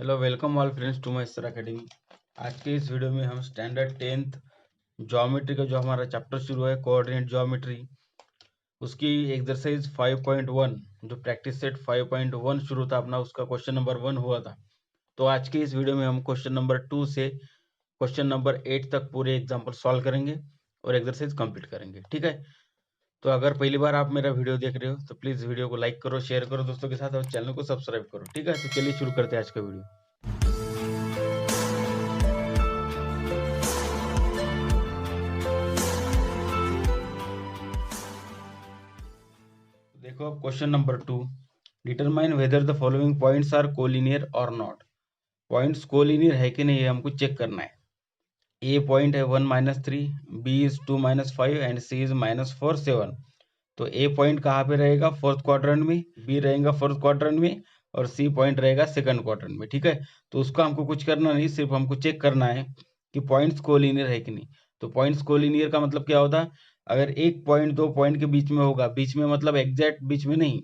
Hello welcome all friends to my sir academy. आज के इस वीडियो में हम स्टैंडर्ड 10th ज्योमेट्री का जो हमारा चैप्टर शुरू है कोऑर्डिनेट ज्योमेट्री, उसकी एक्सरसाइज 5.1 जो प्रैक्टिस सेट 5.1 शुरू था अपना, उसका क्वेश्चन नंबर 1 हुआ था। तो आज के इस वीडियो में हम क्वेश्चन नंबर 2 से क्वेश्चन नंबर 8 तक पूरे एग्जाम्पल सॉल्व करेंगे और एक्सरसाइज कंप्लीट करेंगे। ठीक है, तो अगर पहली बार आप मेरा वीडियो देख रहे हो तो प्लीज वीडियो को लाइक करो, शेयर करो दोस्तों के साथ और चैनल को सब्सक्राइब करो। ठीक है, तो चलिए शुरू करते हैं आज का वीडियो। देखो अब question number 2, determine whether the following points are collinear और नॉट। पॉइंट्स कोलिनियर है कि नहीं ये हमको चेक करना है। ए पॉइंट है 1-3, B is 2-5 and C is -4-7। तो ए पॉइंट कहाँ पे रहेगा? फोर्थ क्वाड्रेंट में, बी रहेगा फोर्थ क्वाड्रेंट में और सी पॉइंट रहेगा सेकंड क्वाड्रेंट में। ठीक है, तो उसका हमको कुछ करना नहीं, सिर्फ हमको चेक करना है कि पॉइंट्स कोलिनियर है कि नहीं। तो पॉइंट्स कोलिनियर का मतलब क्या होता है? अगर एक पॉइंट दो पॉइंट के बीच में होगा, बीच में मतलब एग्जैक्ट बीच में नहीं,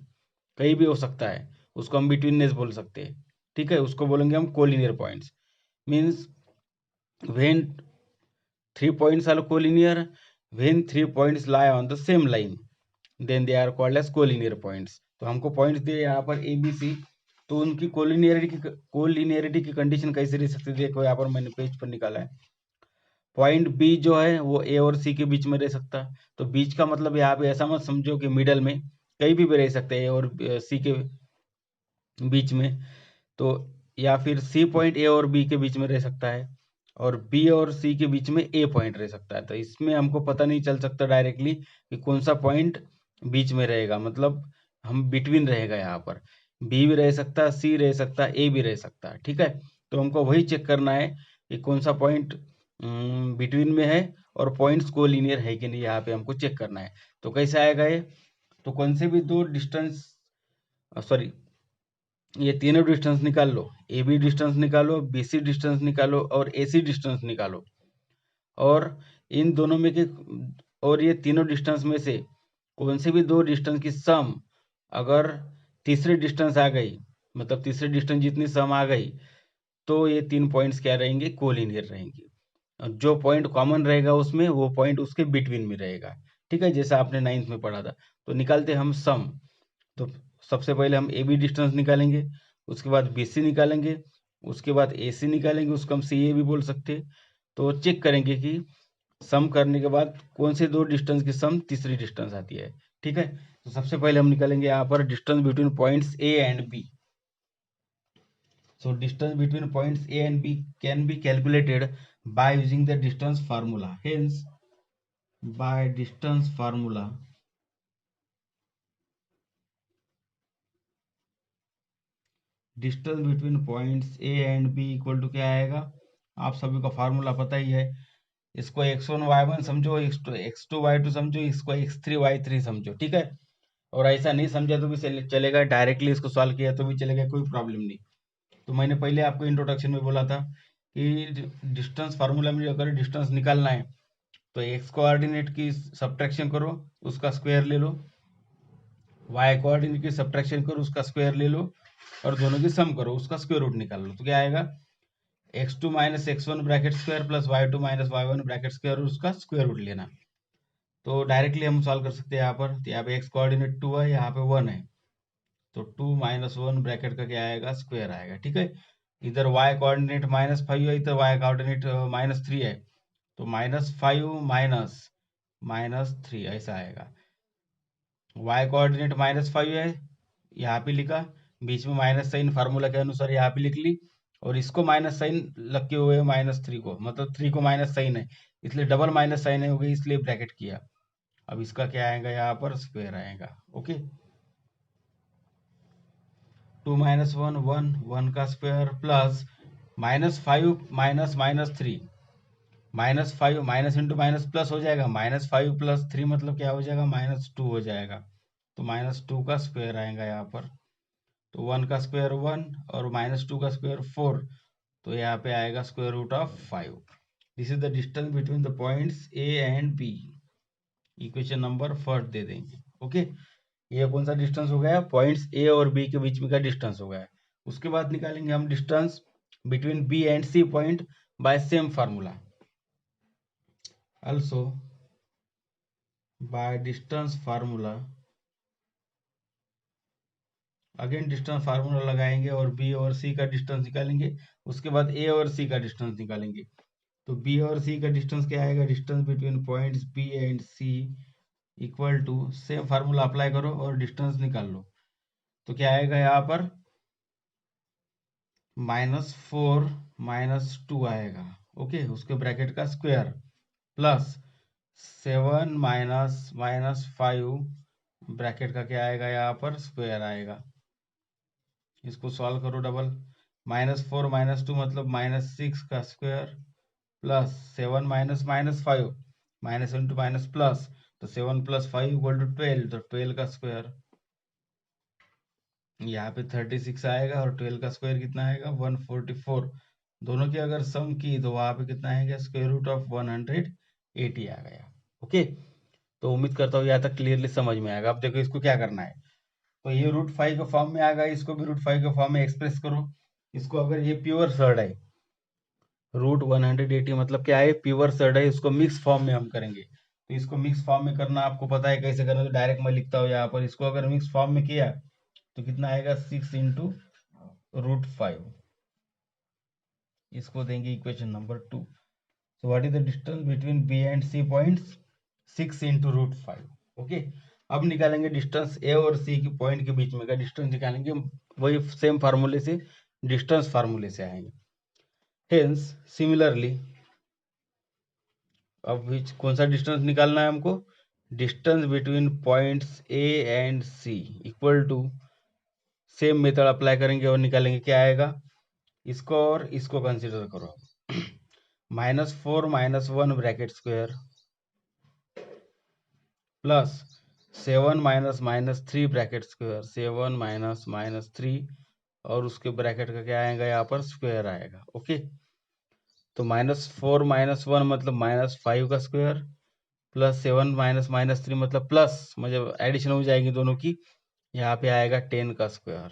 कहीं भी हो सकता है, उसको हम बिटवीननेस बोल सकते हैं। ठीक है, उसको बोलेंगे हम collinear points. Means when 3 points are collinear, when 3 points lie on the same line, then they are called as collinear points। तो हमको पॉइंट्स दिए यहाँ पर ए बी सी, तो उनकी कोलिनियरिटी की कंडीशन कैसे रह सकती है? देखो यहाँ पर मैंने पेज पर निकाला है। पॉइंट बी जो है वो ए और सी के बीच में रह सकता है। तो बीच का मतलब यहाँ पे ऐसा मत समझो कि मिडल में, कहीं भी रह सकते हैं ए और सी के बीच में। तो या फिर सी पॉइंट ए और बी के बीच में रह सकता है और बी और सी के बीच में ए पॉइंट रह सकता है। तो इसमें हमको पता नहीं चल सकता डायरेक्टली कि कौन सा पॉइंट बीच में रहेगा, मतलब हम बिटवीन रहेगा। यहाँ पर बी भी रह सकता है, सी रह सकता है, ए भी रह सकता है। ठीक है, तो हमको वही चेक करना है कि कौन सा पॉइंट बिटवीन में है और पॉइंट्स कोलिनियर है कि नहीं, यहाँ पे हमको चेक करना है। तो कैसे आएगा ये? तो कौन से भी दो डिस्टेंस, सॉरी, ये तीनों डिस्टेंस निकाल लो, ए बी डिस्टेंस निकालो, बी सी डिस्टेंस निकालो और ए सी डिस्टेंस निकालो। और इन दोनों में के, और ये तीनों डिस्टेंस में से कौन से भी दो डिस्टेंस की सम अगर तीसरी डिस्टेंस आ गई, मतलब तीसरी डिस्टेंस जितनी सम आ गई, तो ये 3 पॉइंट्स क्या रहेंगे? कोलिनियर रहेंगे। और जो पॉइंट कॉमन रहेगा उसमें, वो पॉइंट उसके बिटवीन में रहेगा। ठीक है, जैसा आपने 9th में पढ़ा था। तो निकालते हम सम। तो सबसे पहले हम ए बी डिस्टेंस निकालेंगे, उसके बाद बी सी निकालेंगे, उसके बाद ए सी निकालेंगे, उसको हम सी ए भी बोल सकते हैं। तो चेक करेंगे कि सम करने के बाद कौन से दो डिस्टेंस की सम तीसरी डिस्टेंस आती है। ठीक है, तो सबसे पहले हम निकालेंगे यहाँ पर distance between points A and B. So distance between points A and B can be calculated by using the distance formula. Hence, by distance formula, distance between points A and B equal to क्या आएगा? आप सभी को formula पता ही है। इसको x1 y1 समझो, x2 y2 समझो, इसको x3 y3 समझो। ठीक है, और ऐसा नहीं समझा तो भी चलेगा, डायरेक्टली इसको सॉल्व किया तो भी चलेगा, कोई प्रॉब्लम नहीं। तो मैंने पहले आपको इंट्रोडक्शन में बोला था कि डिस्टेंस फार्मूला में अगर डिस्टेंस निकालना है तो एक्स कोऑर्डिनेट की सब्ट्रैक्शन करो, उसका स्क्वायर ले लो, वाई कोऑर्डिनेट की सब्ट्रैक्शन करो, उसका स्क्वायर ले लो, और दोनों की सम करो, उसका स्क्वायर रूट निकाल लो। तो क्या आएगा? x2 minus x1 bracket square plus y2 minus y1 bracket square, उसका स्क्वायर रूट लेना। तो डायरेक्टली हम सॉल्व कर सकते हैं यहाँ पर। तो यहाँ पे x कोऑर्डिनेट 2 है, यहाँ पे 1 है, तो 2 - 1 ब्रैकेट का क्या आएगा? स्क्वायर आएगा। ठीक है, इधर y कोऑर्डिनेट -5 है, इधर y कोऑर्डिनेट -3 है, तो -5 -3 ऐसा आएगा। y कोऑर्डिनेट -5 है, यहाँ पे लिखा, बीच में माइनस साइन फार्मूला के अनुसार यहाँ पे लिख ली, और इसको माइनस साइन लगे हुए -3 को, मतलब 3 को माइनस साइन है, इसलिए डबल माइनस साइन है हो गई, इसलिए ब्रैकेट किया। अब इसका क्या आएगा? यहाँ पर स्क्वायर आएगा। ओके, 2 - 1 1 1 का square plus -5 -3, -5 minus into minus plus हो जाएगा, -5 + 3 मतलब क्या हो जाएगा? -2 हो जाएगा। तो -2 का स्क्वायर आएगा यहाँ पर। तो 1 का स्क्वायर 1 और -2 का स्क्वायर 4, तो यहाँ पे आएगा square root of 5। This is the distance between the points A and B. Equation number first दे देंगे। ओके, ये कौन सा डिस्टेंस हो गया? पॉइंट्स ए और बी के बीच में का डिस्टेंस हो गया। उसके बाद निकालेंगे हम distance between B and C point by same formula, also by distance formula, again distance formula लगाएंगे और बी और सी का डिस्टेंस निकालेंगे। उसके बाद ए और सी का डिस्टेंस निकालेंगे। तो बी और सी का डिस्टेंस क्या आएगा, distance between points B and C equal to, same formula apply करो और डिस्टेंस निकाल लो। तो क्या आएगा यहाँ पर -4 -2 आएगा, ओके। उसके ब्रैकेट का स्क्वायर प्लस 7 -5 ब्रैकेट का क्या आएगा यहाँ पर स्क्वायर आएगा। इसको सॉल्व करो डबल, -4 -2 मतलब -6 का square plus 7 -5 minus into minus plus, तो 7 + 5 = 12, तो 12 का स्क्वायर यहाँ पे 36 आएगा और 12 का स्क्वायर कितना आएगा 144। दोनों की अगर सम की तो वहां पे कितना आएगा √180 आ गया, ओके। तो उम्मीद करता हूँ यहाँ तक क्लियरली समझ में आएगा। अब देखो इसको क्या करना है, तो ये √5 के फॉर्म में आ गया, इसको भी √5 के फॉर्म में एक्सप्रेस करो। इसको अगर ये प्योर सर्ड है, √180 मतलब क्या है प्योर सर्ड है, इसको मिक्स फॉर्म में हम करेंगे। तो इसको मिक्स फॉर्म में करना आपको पता है कैसे करना, तो डायरेक्ट मैं लिखता हूँ यहाँ पर। इसको अगर मिक्स फॉर्म में किया तो कितना आएगा 6 × √5, इसको देंगे equation number 2। So what is the distance between B and C points, 6 × √5, okay. अब निकालेंगे डिस्टेंस ए और सी की पॉइंट के बीच में का डिस्टेंस निकालेंगे, वही सेम फार्मूले से, डिस्टेंस फार्मूले से आएंगे। हेंस सिमिलरली, अब कौन सा डिस्टेंस निकालना है हमको, distance between points A and C equal to, same method apply करेंगे और निकालेंगे क्या आएगा। इसको और इसको कंसीडर करो, -4 -1 bracket square plus 7 -3 bracket square, 7 -3 और उसके ब्रैकेट का क्या आएगा यहाँ पर स्क्वायर आएगा, ओके। तो -4 -1 मतलब -5 का स्क्वायर प्लस 7 -3 मतलब प्लस, मतलब एडिशन हो जाएगी दोनों की, यहाँ पे आएगा 10 का स्क्वायर,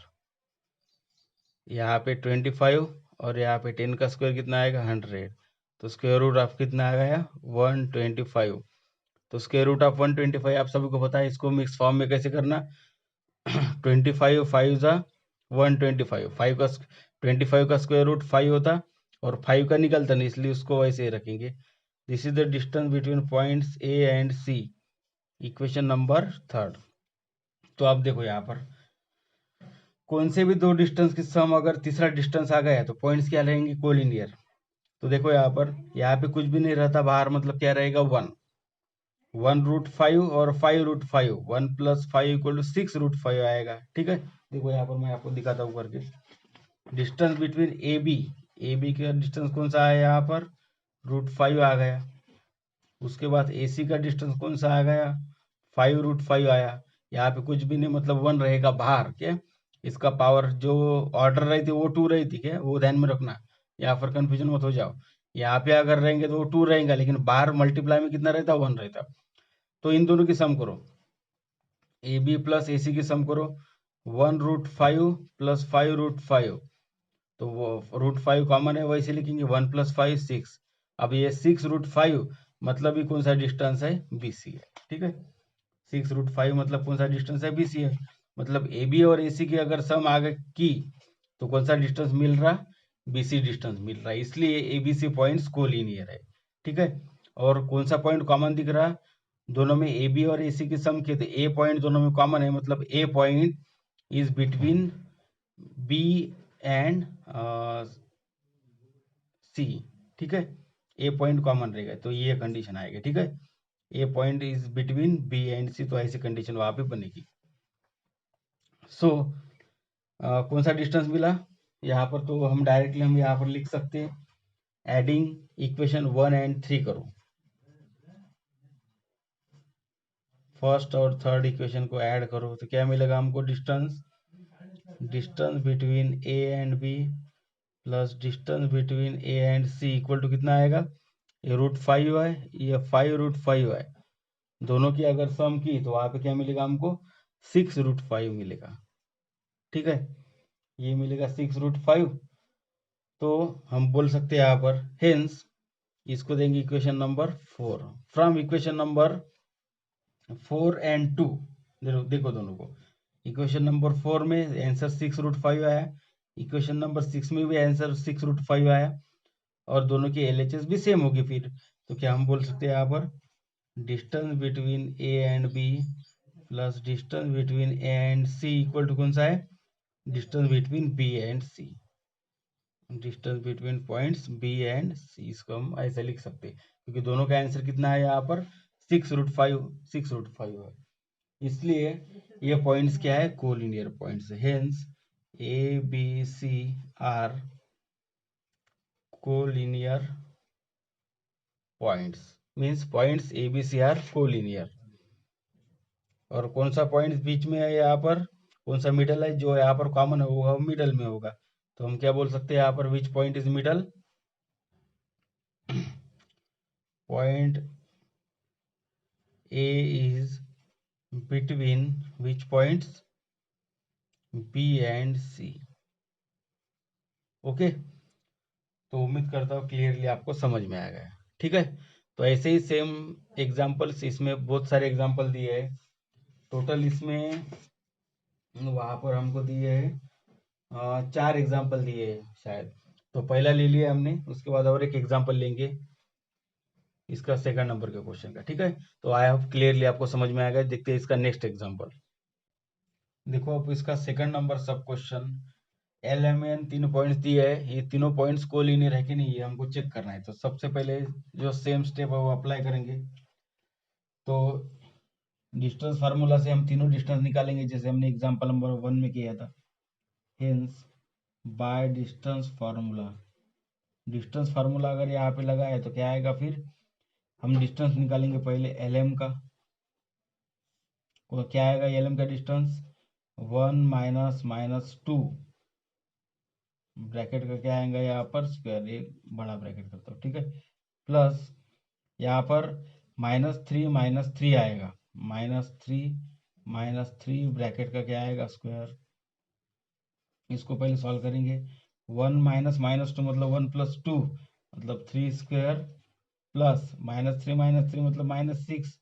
यहाँ पे 25 और यहाँ पे 10 का स्क्वायर कितना आएगा 100। तो स्क्वायर रूट ऑफ कितना आ गया 125। तो स्क्वायर रूट ऑफ 125 आप सभी को पता है, इसको मिक्स फॉर्म में कैसे करना 25 5 ज़ा 125, 25 का स्क्वायर रूट 5 होता और 5 का निकलता नहीं, इसलिए उसको वैसे ही रखेंगे। This is the distance between points A and C, equation number 3। तो आप देखो यहाँ पर कौन से भी दो डिस्टेंस की सम अगर तीसरा डिस्टेंस आ गया तो पॉइंट्स क्या रहेंगे कोलिनियर। तो देखो यहाँ पे कुछ भी नहीं रहता बाहर, मतलब क्या रहेगा 1 √5 और 5 √5, 1 + 5 = 6 √5 आएगा, ठीक है। देखो यहाँ पर मैं आपको दिखाता हूँ करके, डिस्टेंस बिटवीन ए बी का डिस्टेंस कौन सा है यहाँ पर √5 आ गया। उसके बाद ए सी का डिस्टेंस कौन सा आ गया 5 √5 आया। यहाँ पे कुछ भी नहीं, मतलब 1 रहेगा बाहर, क्या इसका पावर जो ऑर्डर रही थी वो 2 रही थी, क्या वो ध्यान में रखना, यहाँ पर कंफ्यूजन मत हो जाओ। यहाँ पे अगर रहेंगे तो वो 2 रहेगा, लेकिन बाहर मल्टीप्लाई में कितना रहता 1 रहता। तो इन दोनों की सम करो, ए बी प्लस ए सी की सम करो, 1 √5 + 5 √5, तो वो √5 कॉमन है वैसे लिखेंगे, 1 + 5 6। अब ये 6 √5 मतलब ये कौन सा डिस्टेंस है BC है, ठीक है। 6 √5 मतलब कौन सा डिस्टेंस है BC है, मतलब AB और AC की अगर सम आगे की तो कौन सा डिस्टेंस मिल रहा BC डिस्टेंस मिल रहा है, इसलिए ABC पॉइंट्स कोलिनियर है, ठीक है। और कौन सा पॉइंट कॉमन दिख रहा, दोनों में AB और AC की सम की तो A पॉइंट दोनों में कॉमन है, मतलब A point is between B and C, ठीक है। A पॉइंट कॉमन रहेगा तो ये कंडीशन आएगी, ठीक है। A point is between B and C, तो ऐसी कंडीशन वहां पे बनेगी। सो कौन सा डिस्टेंस मिला यहाँ पर, तो हम डायरेक्टली हम यहाँ पर लिख सकते हैं, एडिंग इक्वेशन 1 एंड 3 करो, फर्स्ट और थर्ड इक्वेशन को ऐड करो तो क्या मिलेगा हमको, distance between A and B plus distance between A and C equal to कितना आएगा, ये √5 है, ये 5 √5 है, दोनों की अगर सम की तो वहां पे क्या मिलेगा हमको 6 √5 मिलेगा, ठीक है। ये मिलेगा 6√5। तो हम बोल सकते हैं यहाँ पर हेंस इसको देंगे equation number 4। From equation number 4 and 2, देखो दोनों को, इक्वेशन नंबर 4 में आंसर 6√5 आया, इक्वेशन नंबर 6 में भी आंसर 6√5 आया, और दोनों की LHS भी सेम होगी। फिर तो क्या हम बोल सकते हैं यहाँ पर distance between A and B plus distance between A and C equal to कौन सा है, distance between B and C, distance between points B and C. इसको हम ऐसे लिख सकते हैं क्योंकि दोनों का आंसर कितना है यहाँ पर 6√5 है, इसलिए ये पॉइंट्स क्या है, collinear points. Hence A B C are collinear points, means points A B C are collinear. और कौन सा पॉइंट बीच में है यहाँ पर, कौन सा मिडल है जो यहाँ पर कॉमन होगा, मिडल में होगा। तो हम क्या बोल सकते हैं यहाँ पर, which point is middle, point A is between which points B and C. Okay, तो उम्मीद करता हूँ क्लियरली आपको समझ में आ गया। ठीक है, तो ऐसे ही सेम एग्जाम्पल्स, इसमें बहुत सारे एग्जाम्पल दिए हैं, टोटल इसमें वहां पर हमको दिए हैं 4 एग्जाम्पल दिए हैं शायद। तो पहला ले लिया हमने, उसके बाद और एक एग्जाम्पल लेंगे इसका सेकंड नंबर के क्वेश्चन का। ठीक है, तो आई होप क्लियरली आपको समझ में आ गया। देखते हैं इसका नेक्स्ट एग्जाम्पल। देखो अब इसका second number sub question, L M N 3 points दिए है, ये तीनों पॉइंट्स कोलिनियर है कि नहीं ये हमको चेक करना है। तो सबसे पहले जो सेम स्टेप है वो अप्लाई करेंगे। तो डिस्टेंस फार्मूला से हम तीनों डिस्टेंस निकालेंगे जैसे हमने एग्जांपल नंबर 1 में किया था। हेंस बाय डिस्टेंस फार्मूला अगर यहाँ पे लगा है तो क्या आएगा, फिर हम डिस्टेंस निकालेंगे पहले एल एम का। तो क्या आएगा एल एम का डिस्टेंस, 1 माइनस माइनस 2 ब्रैकेट का क्या आएगा यहाँ पर स्क्वायर, एक बड़ा ब्रैकेट करता हूँ। ठीक है, प्लस यहाँ पर -3 आएगा, -3 ब्रैकेट का क्या आएगा स्क्वायर। इसको पहले सॉल्व करेंगे, 1 माइनस माइनस 2 मतलब 1 प्लस 2 मतलब 3 स्क्वायर, प्लस -3 मतलब -6,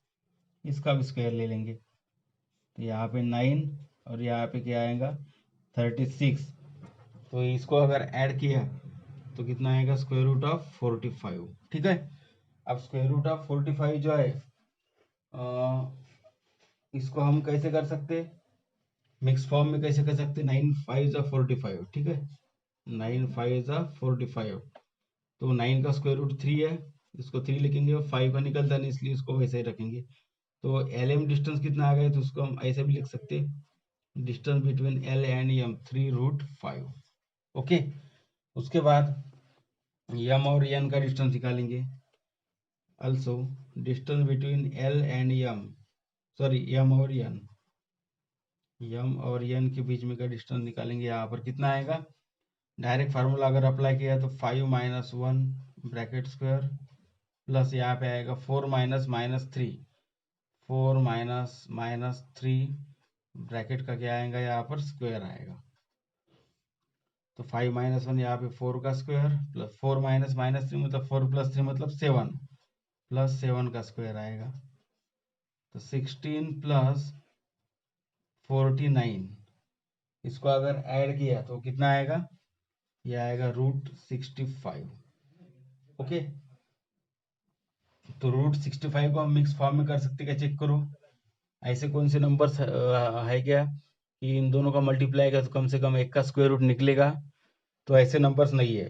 इसका भी स्क्वायर ले लेंगे। तो यहाँ पे 9 और यहाँ पे क्या आएगा 36। तो इसको अगर ऐड किया तो कितना आएगा, स्क्वायर रूट ऑफ 45। ठीक है, अब स्क्वायर रूट ऑफ 45 जो है इसको हम कैसे कर सकते हैं, मिक्स फॉर्म में कैसे कर सकते हैं, 9 5 जा 45। ठीक है, 9 5 जा 45, तो 9 का स्क्वायर रूट 3 है, इसको 3 लिखेंगे और 5 का निकलता नहीं इसलिए इसको वैसे ही रखेंगे। तो एल एम डिस्टेंस कितना आ गया, तो उसको हम ऐसे भी लिख सकते हैं, distance between L and M 3√5। Okay, उसके बाद यम और एन का डिस्टेंस निकालेंगे। also distance between L and M, sorry M और N, M और N के बीच में का डिस्टेंस निकालेंगे। यहाँ पर कितना आएगा, डायरेक्ट फार्मूला अगर अप्लाई किया तो 5 माइनस 1 ब्रैकेट स्क्वायर, प्लस यहाँ पे आएगा 4 minus minus 3, 4 minus minus 3 bracket का क्या आएगा यहाँ पर स्क्वायर आएगा। तो 5 माइनस 1 यहाँ पे 4 का स्क्वायर, प्लस 4 माइनस माइनस 3 मतलब 4 प्लस 3 मतलब 7, प्लस 7 का स्क्वायर आएगा। तो 16 प्लस 49, इसको अगर ऐड किया तो कितना आएगा, ये आएगा √65। ओके, तो √65 को हम मिक्स फॉर्म में कर सकते, क्या चेक करो, ऐसे कौन से नंबर्स है क्या कि इन दोनों का मल्टीप्लाई का तो कम से कम एक का स्क्वायर रूट निकलेगा। तो ऐसे नंबर्स नहीं है,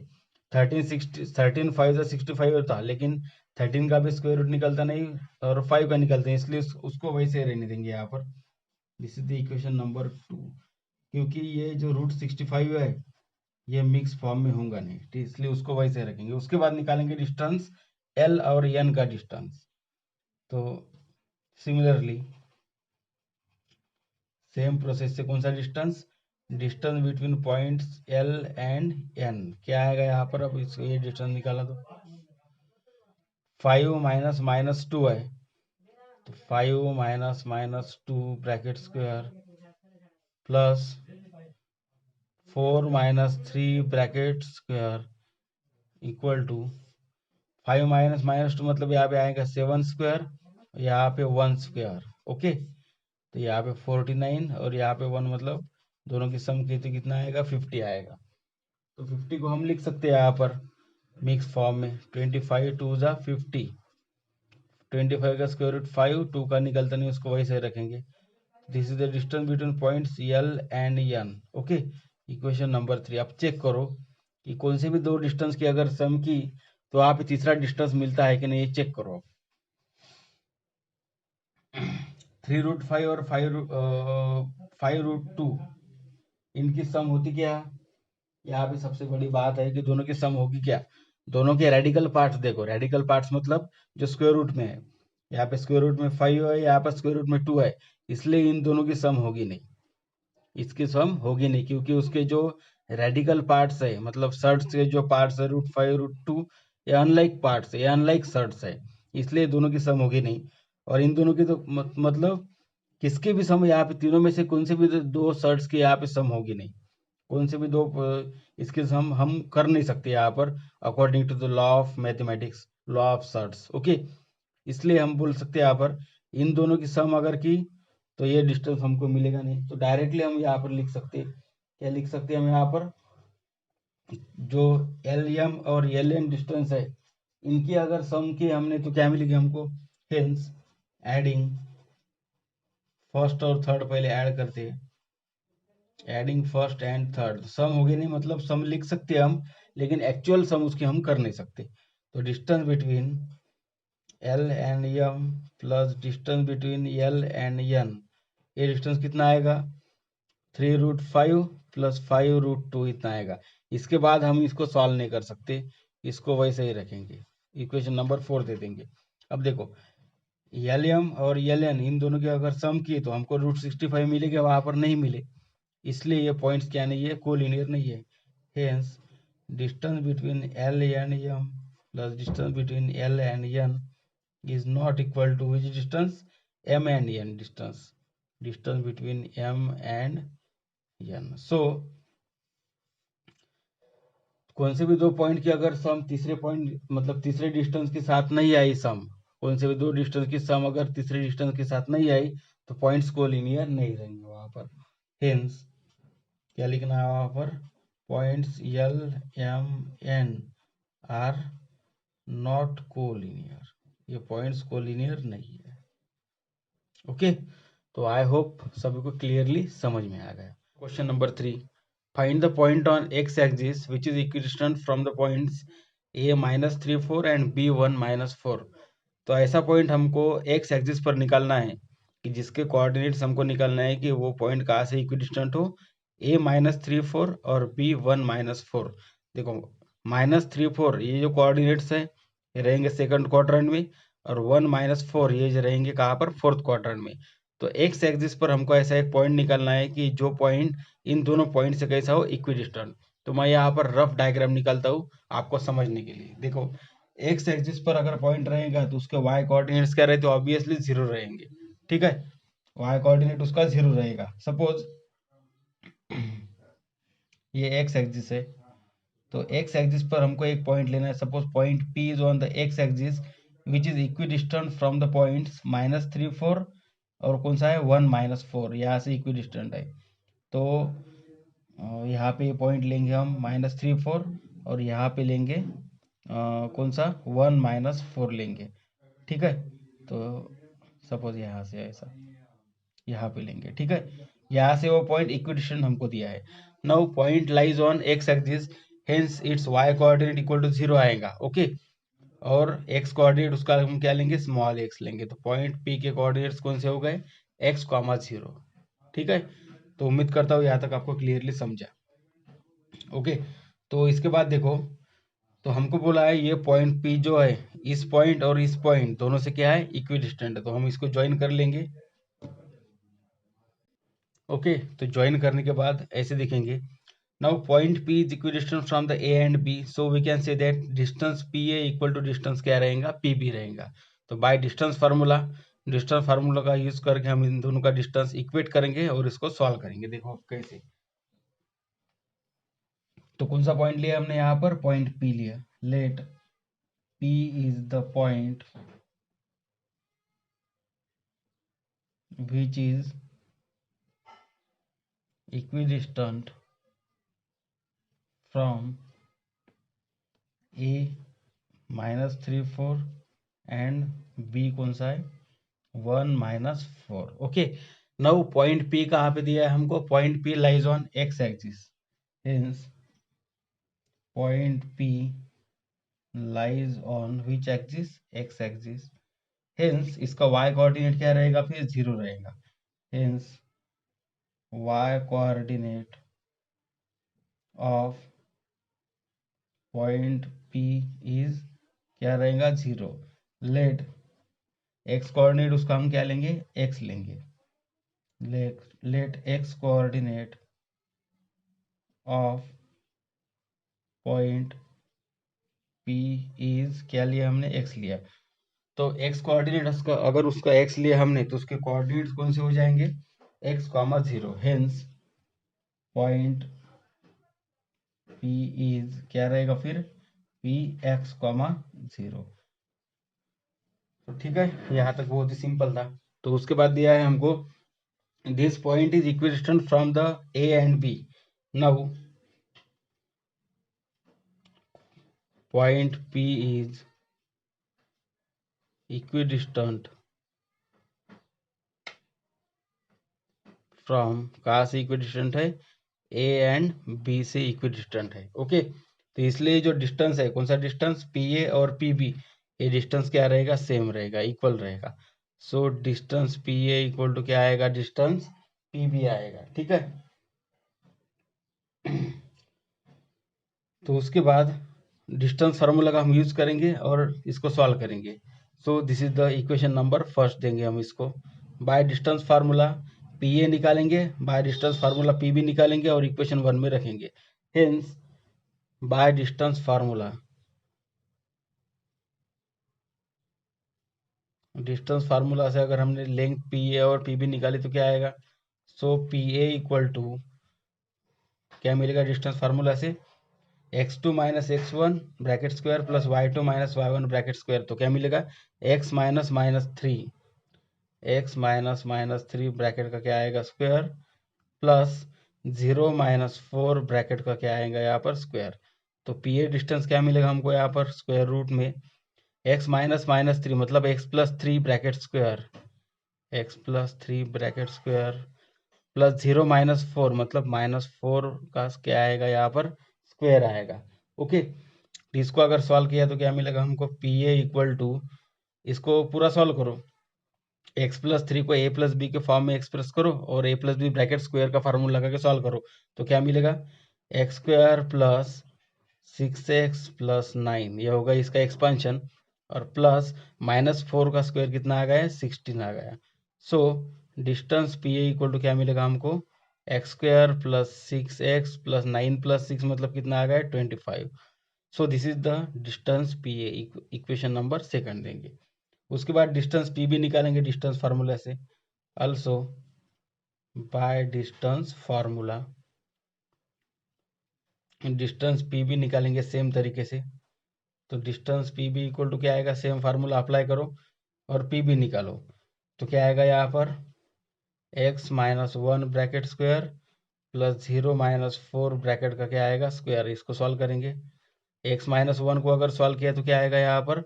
13 5 65 होता, लेकिन 13 का भी स्क्वायर रूट निकलता नहीं और 5 का निकलता है, इसलिए उसको वैसे रहने देंगे यहाँ पर। This is the equation number 2, क्योंकि ये जो √65 है ये मिक्स फॉर्म में होगा नहीं, ठीक, इसलिए उसको वैसे रखेंगे। उसके बाद निकालेंगे डिस्टेंस एल और एन का डिस्टेंस। तो सिमिलरली सेम प्रोसेस से कौन सा distance, distance between points L and N क्या आएगा यहाँ पर, अब इसको ये डिस्टेंस निकाला तो 5 माइनस माइनस 2 है, तो 5 minus minus 2 bracket square, plus 4 minus 3 bracket square equal to 5 minus minus 2 मतलब यहाँ पे आएगा 7 स्क्वायर, यहाँ पे 1 स्क्वायर। ओके, तो यहाँ पे 49 और यहाँ पे 1 मतलब दोनों की सम की तो कितना आएगा 50 आएगा। तो 50 को हम लिख सकते हैं यहाँ पर मिक्स फॉर्म में 25 टू ज़ा 50, 25 का स्क्वायर रूट 5, 2 का निकलता नहीं उसको वैसे रखेंगे। This is the distance between points L and N. Okay, equation number 3। अब चेक करो कि कौन से भी दो डिस्टेंस की अगर सम की तो आप तीसरा डिस्टेंस मिलता है कि नहीं, चेक करो। 3√5 और 5√2 इनकी सम होती क्या? यहाँ पे सबसे बड़ी बात है कि दोनों की सम होगी क्या? दोनों के रेडिकल पार्ट्स देखो, रेडिकल पार्ट्स मतलब जो स्क्वायर रूट में है, यहाँ पे स्क्वायर रूट में 5 है, यहाँ पर स्क्वायर रूट में 2 है, इसलिए इन दोनों की सम होगी नहीं, इसकी सम होगी नहीं, क्योंकि उसके जो रेडिकल पार्ट्स है मतलब सर्ड्स के जो पार्ट्स है √5 √2, ये अनलाइक पार्ट्स है, ये अनलाइक सर्ड्स है, इसलिए दोनों की सम होगी नहीं। और इन दोनों की तो मतलब किसके भी सम यहाँ पे तीनों में से कौन से भी दो सर्ड्स की यहाँ पे सम होगी नहीं, कौन से भी दो इसके सम हम कर नहीं सकते यहाँ पर according to the law of mathematics, law of surds. Okay, इसलिए हम बोल सकते हैं यहाँ पर इन दोनों की सम अगर की तो ये डिस्टेंस हमको मिलेगा नहीं। तो डायरेक्टली हम यहाँ पर लिख सकते हैं, क्या लिख सकते हैं हम यहाँ पर, जो एल एम और एल एन डिस्टेंस है इनकी अगर सम की हमने तो क्या मिलेगी हमको, हेंस एडिंग फर्स्ट और थर्ड पहले ऐड करते हैं, एडिंग फर्स्ट एंड थर्ड, सम होगी नहीं मतलब सम लिख सकते हैं हम, लेकिन एक्चुअल सम उसकी हम कर नहीं सकते। तो distance between L and M plus distance between L and N, ये डिस्टेंस कितना आएगा 3√5 प्लस 5√2 इतना आएगा। इसके बाद हम इसको सॉल्व नहीं कर सकते, इसको वैसे ही रखेंगे, इक्वेशन नंबर 4 दे देंगे। अब देखो एल एम और एल एन इन दोनों की अगर सम की तो हमको √65 मिलेगा, वहां पर नहीं मिले, इसलिए ये पॉइंट्स क्या नहीं है, कोलिनियर नहीं है। Hence distance between L and M plus distance between L and N is not equal to which distance, m and n distance, distance between m and n। so कौन से भी दो पॉइंट की अगर सम तीसरे पॉइंट मतलब तीसरे डिस्टेंस के साथ नहीं आई सम, कौन से भी दो डिस्टेंस की सम अगर तीसरे डिस्टेंस के साथ नहीं आई तो पॉइंट्स को लीनियर नहीं रहेंगे वहां पर। हेंस क्या लिखना है वहां पर, points L M N are not collinear, ये पॉइंट्स कोलिनियर नहीं है। ओके, तो आई होप सभी को क्लियरली समझ में आ गया। Question number 3, find the point on X axis which is equidistant from the points a-3 4 and b1-4। तो ऐसा पॉइंट हमको एक्स एक्सिस पर निकालना है कि जिसके कोऑर्डिनेट्स हमको निकालना है कि वो पॉइंट कहाँ से इक्विडिस्टेंट हो, a-3 4 और b1-4। देखो -3 4 ये जो कोऑर्डिनेट्स है ये रहेंगे सेकंड क्वाड्रेंट में, और 1-4 ये जो रहेंगे कहाँ पर, फोर्थ क्वाड्रेंट में। तो एक्स एक्सिस पर हमको ऐसा एक पॉइंट निकालना है कि जो पॉइंट इन दोनों पॉइंट से कैसा हो, इक्विडिस्टेंट। तो मैं यहाँ पर रफ डायग्राम निकालता हूँ आपको समझने के लिए। देखो एक्स एक्सिस पर अगर पॉइंट रहेगा तो उसके वाई कोऑर्डिनेट्स क्या रहते हैं, ऑब्वियसली 0 रहेंगे। ठीक है, वाई कोऑर्डिनेट उसका 0 रहेगा। सपोज ये एक्स एक्सिस है, तो एक्स एक्सिस पर हमको एक पॉइंट लेना है। Suppose point P is on the x axis which is equidistant from the points -3 4 और कौन सा है 1-4, यहाँ से इक्विडिस्टेंट है। तो यहाँ पे पॉइंट लेंगे हम -3 4 और यहाँ पे लेंगे कौन सा 1-4 लेंगे। ठीक है, तो सपोज यहाँ से ऐसा यहाँ पे लेंगे। ठीक है, यहाँ से वो पॉइंट इक्विडिस्टेंट हमको दिया है। Now point lies on X axis, hence its Y coordinate equal to 0 आएगा। ओके, और एक्स कोऑर्डिनेट उसका हम क्या लेंगे, स्मॉल एक्स लेंगे। तो पॉइंट पी के कोऑर्डिनेट्स कौन से हो गए, x, 0। ठीक है, तो उम्मीद करता हूँ यहाँ तक आपको क्लियरली समझा। ओके, तो इसके बाद देखो, तो हमको बोला है ये पॉइंट पी जो है इस पॉइंट और इस पॉइंट दोनों से क्या है, इक्विडिस्टेंट है, तो हम इसको ज्वाइन कर लेंगे। ओके, तो ज्वाइन करने के बाद ऐसे दिखेंगे। Now point P is equidistant from the A and B, so we can say that distance PA equal to distance क्या रहेगा, PB रहेगा। तो बाय डिस्टेंस फार्मूला का यूज करके हम इन दोनों का डिस्टेंस इक्वेट करेंगे और इसको सॉल्व करेंगे। देखो कैसे, तो कौन सा पॉइंट लिया हमने यहाँ पर, पॉइंट पी लिया। Let P is the point which is equidistant from A -3 4 and B कौन सा है 1 -4। ओके, नाउ पॉइंट पी कहाँ पे दिया है हमको, point P lies on X axis, hence point P lies on which axis, x axis, hence इसका y coordinate क्या रहेगा, फिर 0 रहेगा। Hence y coordinate of point P is क्या रहेगा, 0। लेट x कोऑर्डिनेट उसका हम क्या लेंगे, x लेंगे। Let x coordinate of point P is क्या लिया हमने, x लिया। तो x कोऑर्डिनेट उसका, अगर उसका x लिया हमने तो उसके कोऑर्डिनेट्स कौन से हो जाएंगे, x, 0। Hence point P is क्या रहेगा फिर, P x, 0। तो ठीक है, यहाँ तक बहुत ही सिंपल था। तो उसके बाद दिया है हमको this point is equidistant from the A and B. Now point P is equidistant from, कहाँ से इक्विडिस्टेंट है, ए एंड बी से इक्विडिस्टेंट है। ओके, तो इसलिए जो डिस्टेंस है, कौन सा डिस्टेंस, पी ए और पी बी, ये डिस्टेंस क्या रहेगा, सेम रहेगा, इक्वल रहेगा। So distance P A equal to क्या आएगा, डिस्टेंस पी बी आएगा। ठीक है, तो उसके बाद डिस्टेंस फार्मूला का हम यूज करेंगे और इसको सॉल्व करेंगे। So this is the equation number first देंगे हम इसको। By distance formula P A निकालेंगे, by distance formula P B निकालेंगे और इक्वेशन 1 में रखेंगे। Hence by distance formula, distance formula से अगर हमने लेंथ पी ए और पी बी निकाली तो क्या आएगा, सो पी ए इक्वल टू क्या मिलेगा डिस्टेंस फार्मूला से, x2 minus x1 bracket square plus y2 minus y1 bracket square. तो क्या मिलेगा, x minus -3, x minus -3 bracket का क्या आएगा स्क्वायर, प्लस 0 -4 ब्रैकेट का क्या आएगा यहाँ पर स्क्वायर। तो पी ए डिस्टेंस क्या मिलेगा हमको यहाँ पर, स्क्वायर रूट में x माइनस -3 मतलब x plus 3 bracket square, x plus 3 bracket square plus 0 -4 मतलब -4 का क्या आएगा यहाँ पर स्क्वायर आएगा। ओके, इसको अगर सॉल्व किया तो क्या मिलेगा हमको, पी ए इक्वल टू, इसको पूरा सॉल्व करो, x प्लस 3 को a प्लस बी के फॉर्म में एक्सप्रेस करो और a plus B bracket square का फार्मूला लगा के सॉल्व करो। तो क्या मिलेगा, x square plus 6x plus 9, ये होगा इसका एक्सपेंशन, और प्लस -4 का स्क्वायर कितना आ गया, 16 आ गया। So distance P A equal to क्या मिलेगा हमको, X square plus 6x plus 9 plus 6 मतलब कितना आ गया, 25। So this is the distance P A, equation number second देंगे। उसके बाद डिस्टेंस पी बी निकालेंगे डिस्टेंस फार्मूला से। Also by distance formula distance P B निकालेंगे सेम तरीके से। तो distance P B equal to क्या आएगा, सेम फार्मूला अप्लाई करो और पी बी निकालो। तो क्या आएगा यहाँ पर, x minus 1 bracket square plus 0 -4 bracket का क्या आएगा स्क्वायर। इसको सॉल्व करेंगे, x माइनस 1 को अगर सॉल्व किया तो क्या आएगा यहाँ पर,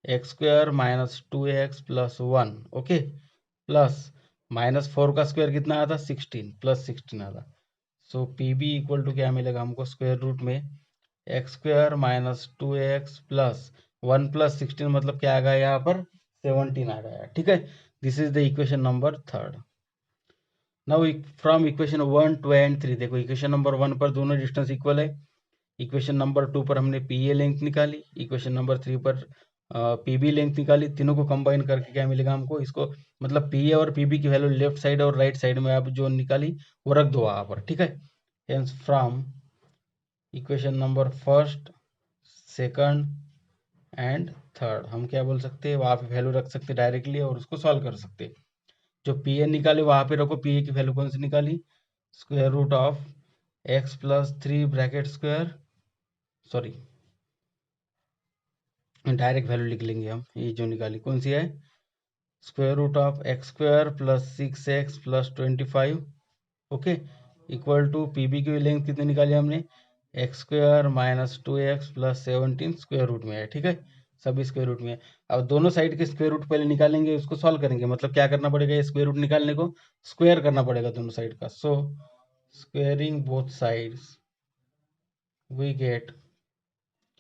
x square minus 2x plus 1। Okay, plus -4 का स्क्वायर कितना आता, 16 प्लस 16 आता। सो पी बी इक्वल टू क्या मिलेगा हमको, स्क्वायर रूट में x square minus 2x plus 1 plus 16 मतलब क्या आ गया यहाँ पर, 17 आ गया। ठीक है, this is the equation number third. Now from equation 1, 2 and 3, देखो इक्वेशन नंबर 1 पर दोनों डिस्टेंस इक्वल है, इक्वेशन नंबर 2 पर हमने पी ए लेंथ निकाली, इक्वेशन नंबर 3 पर पी बी लेंथ निकाली। तीनों को कंबाइन करके क्या मिलेगा हमको, इसको मतलब पी ए और पी बी की वैल्यू लेफ्ट साइड और राइट साइड में आप जो निकाली वो रख दो वहाँ पर। ठीक है, hence from equation number first, second and third हम क्या बोल सकते हैं, वहाँ पे वैल्यू रख सकते हैं डायरेक्टली और उसको सॉल्व कर सकते हैं। जो पी ए निकाले वहाँ पे रखो, पी ए की वैल्यू कौन सी निकाली, square root of X plus 3 bracket square, sorry direct value लिख लेंगे हम, ये जो निकाली कौन सी है, square root of X square plus 6x plus 25, okay, equal to P B की लेंथ कितनी निकाली हमने, X square minus 2x plus 17 square root में है, ठीक है, सभी स्क्वायर रूट में है। अब दोनों साइड के स्क्वायर रूट पहले निकालेंगे, उसको सॉल्व करेंगे, मतलब क्या करना पड़ेगा, ये स्क्वायर रूट निकालने को स्क्वायर करना पड़ेगा दोनों साइड का, so squaring both sides we get,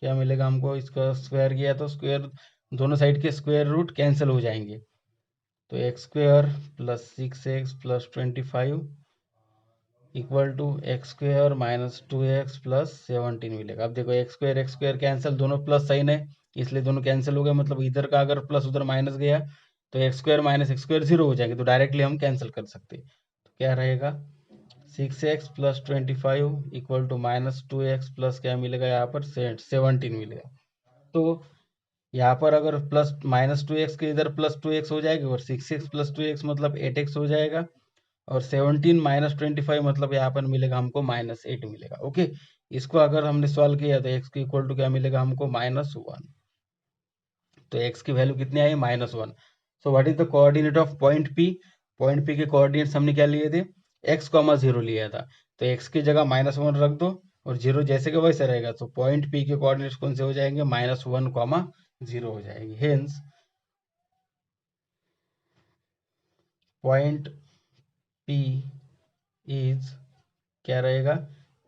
क्या मिलेगा हमको, इसका स्क्वायर किया तो स्क्वायर, दोनों साइड के स्क्वायर रूट कैंसिल हो जाएंगे, तो X square plus 6x plus 25 equal to X square minus 2x plus 17 मिलेगा। अब देखो एक्स स्क्वायर कैंसिल, दोनों प्लस साइन है इसलिए दोनों कैंसिल हो गए, मतलब इधर का अगर प्लस उधर माइनस गया तो X square minus x square 0 हो जाएंगे, तो डायरेक्टली हम कैंसिल कर सकते, तो क्या रहेगा 6x plus 25 equal to minus 2x plus क्या मिलेगा यहाँ पर 17 मिलेगा। तो यहाँ पर अगर प्लस माइनस 2x के इधर प्लस 2x हो जाएगा और 6x प्लस 2x मतलब 8x हो जाएगा, और 17 माइनस 25 मतलब यहाँ पर मिलेगा हमको -8 मिलेगा, ओके। इसको अगर हमने सॉल्व किया तो x की इक्वल टू क्या मिलेगा हमको -1, तो x की वैल्यू कितनी आई -1। सो what is the coordinate of point P, point P के कोऑर्डिनेट्स हमने क्या लिए थे, x, 0 लिया था, तो x की जगह -1 रख दो और 0 जैसे के वैसे रहेगा, तो पॉइंट P के कोऑर्डिनेट्स कौन से हो जाएंगे, -1, 0 हो जाएंगे, हेंस पॉइंट P इज क्या रहेगा,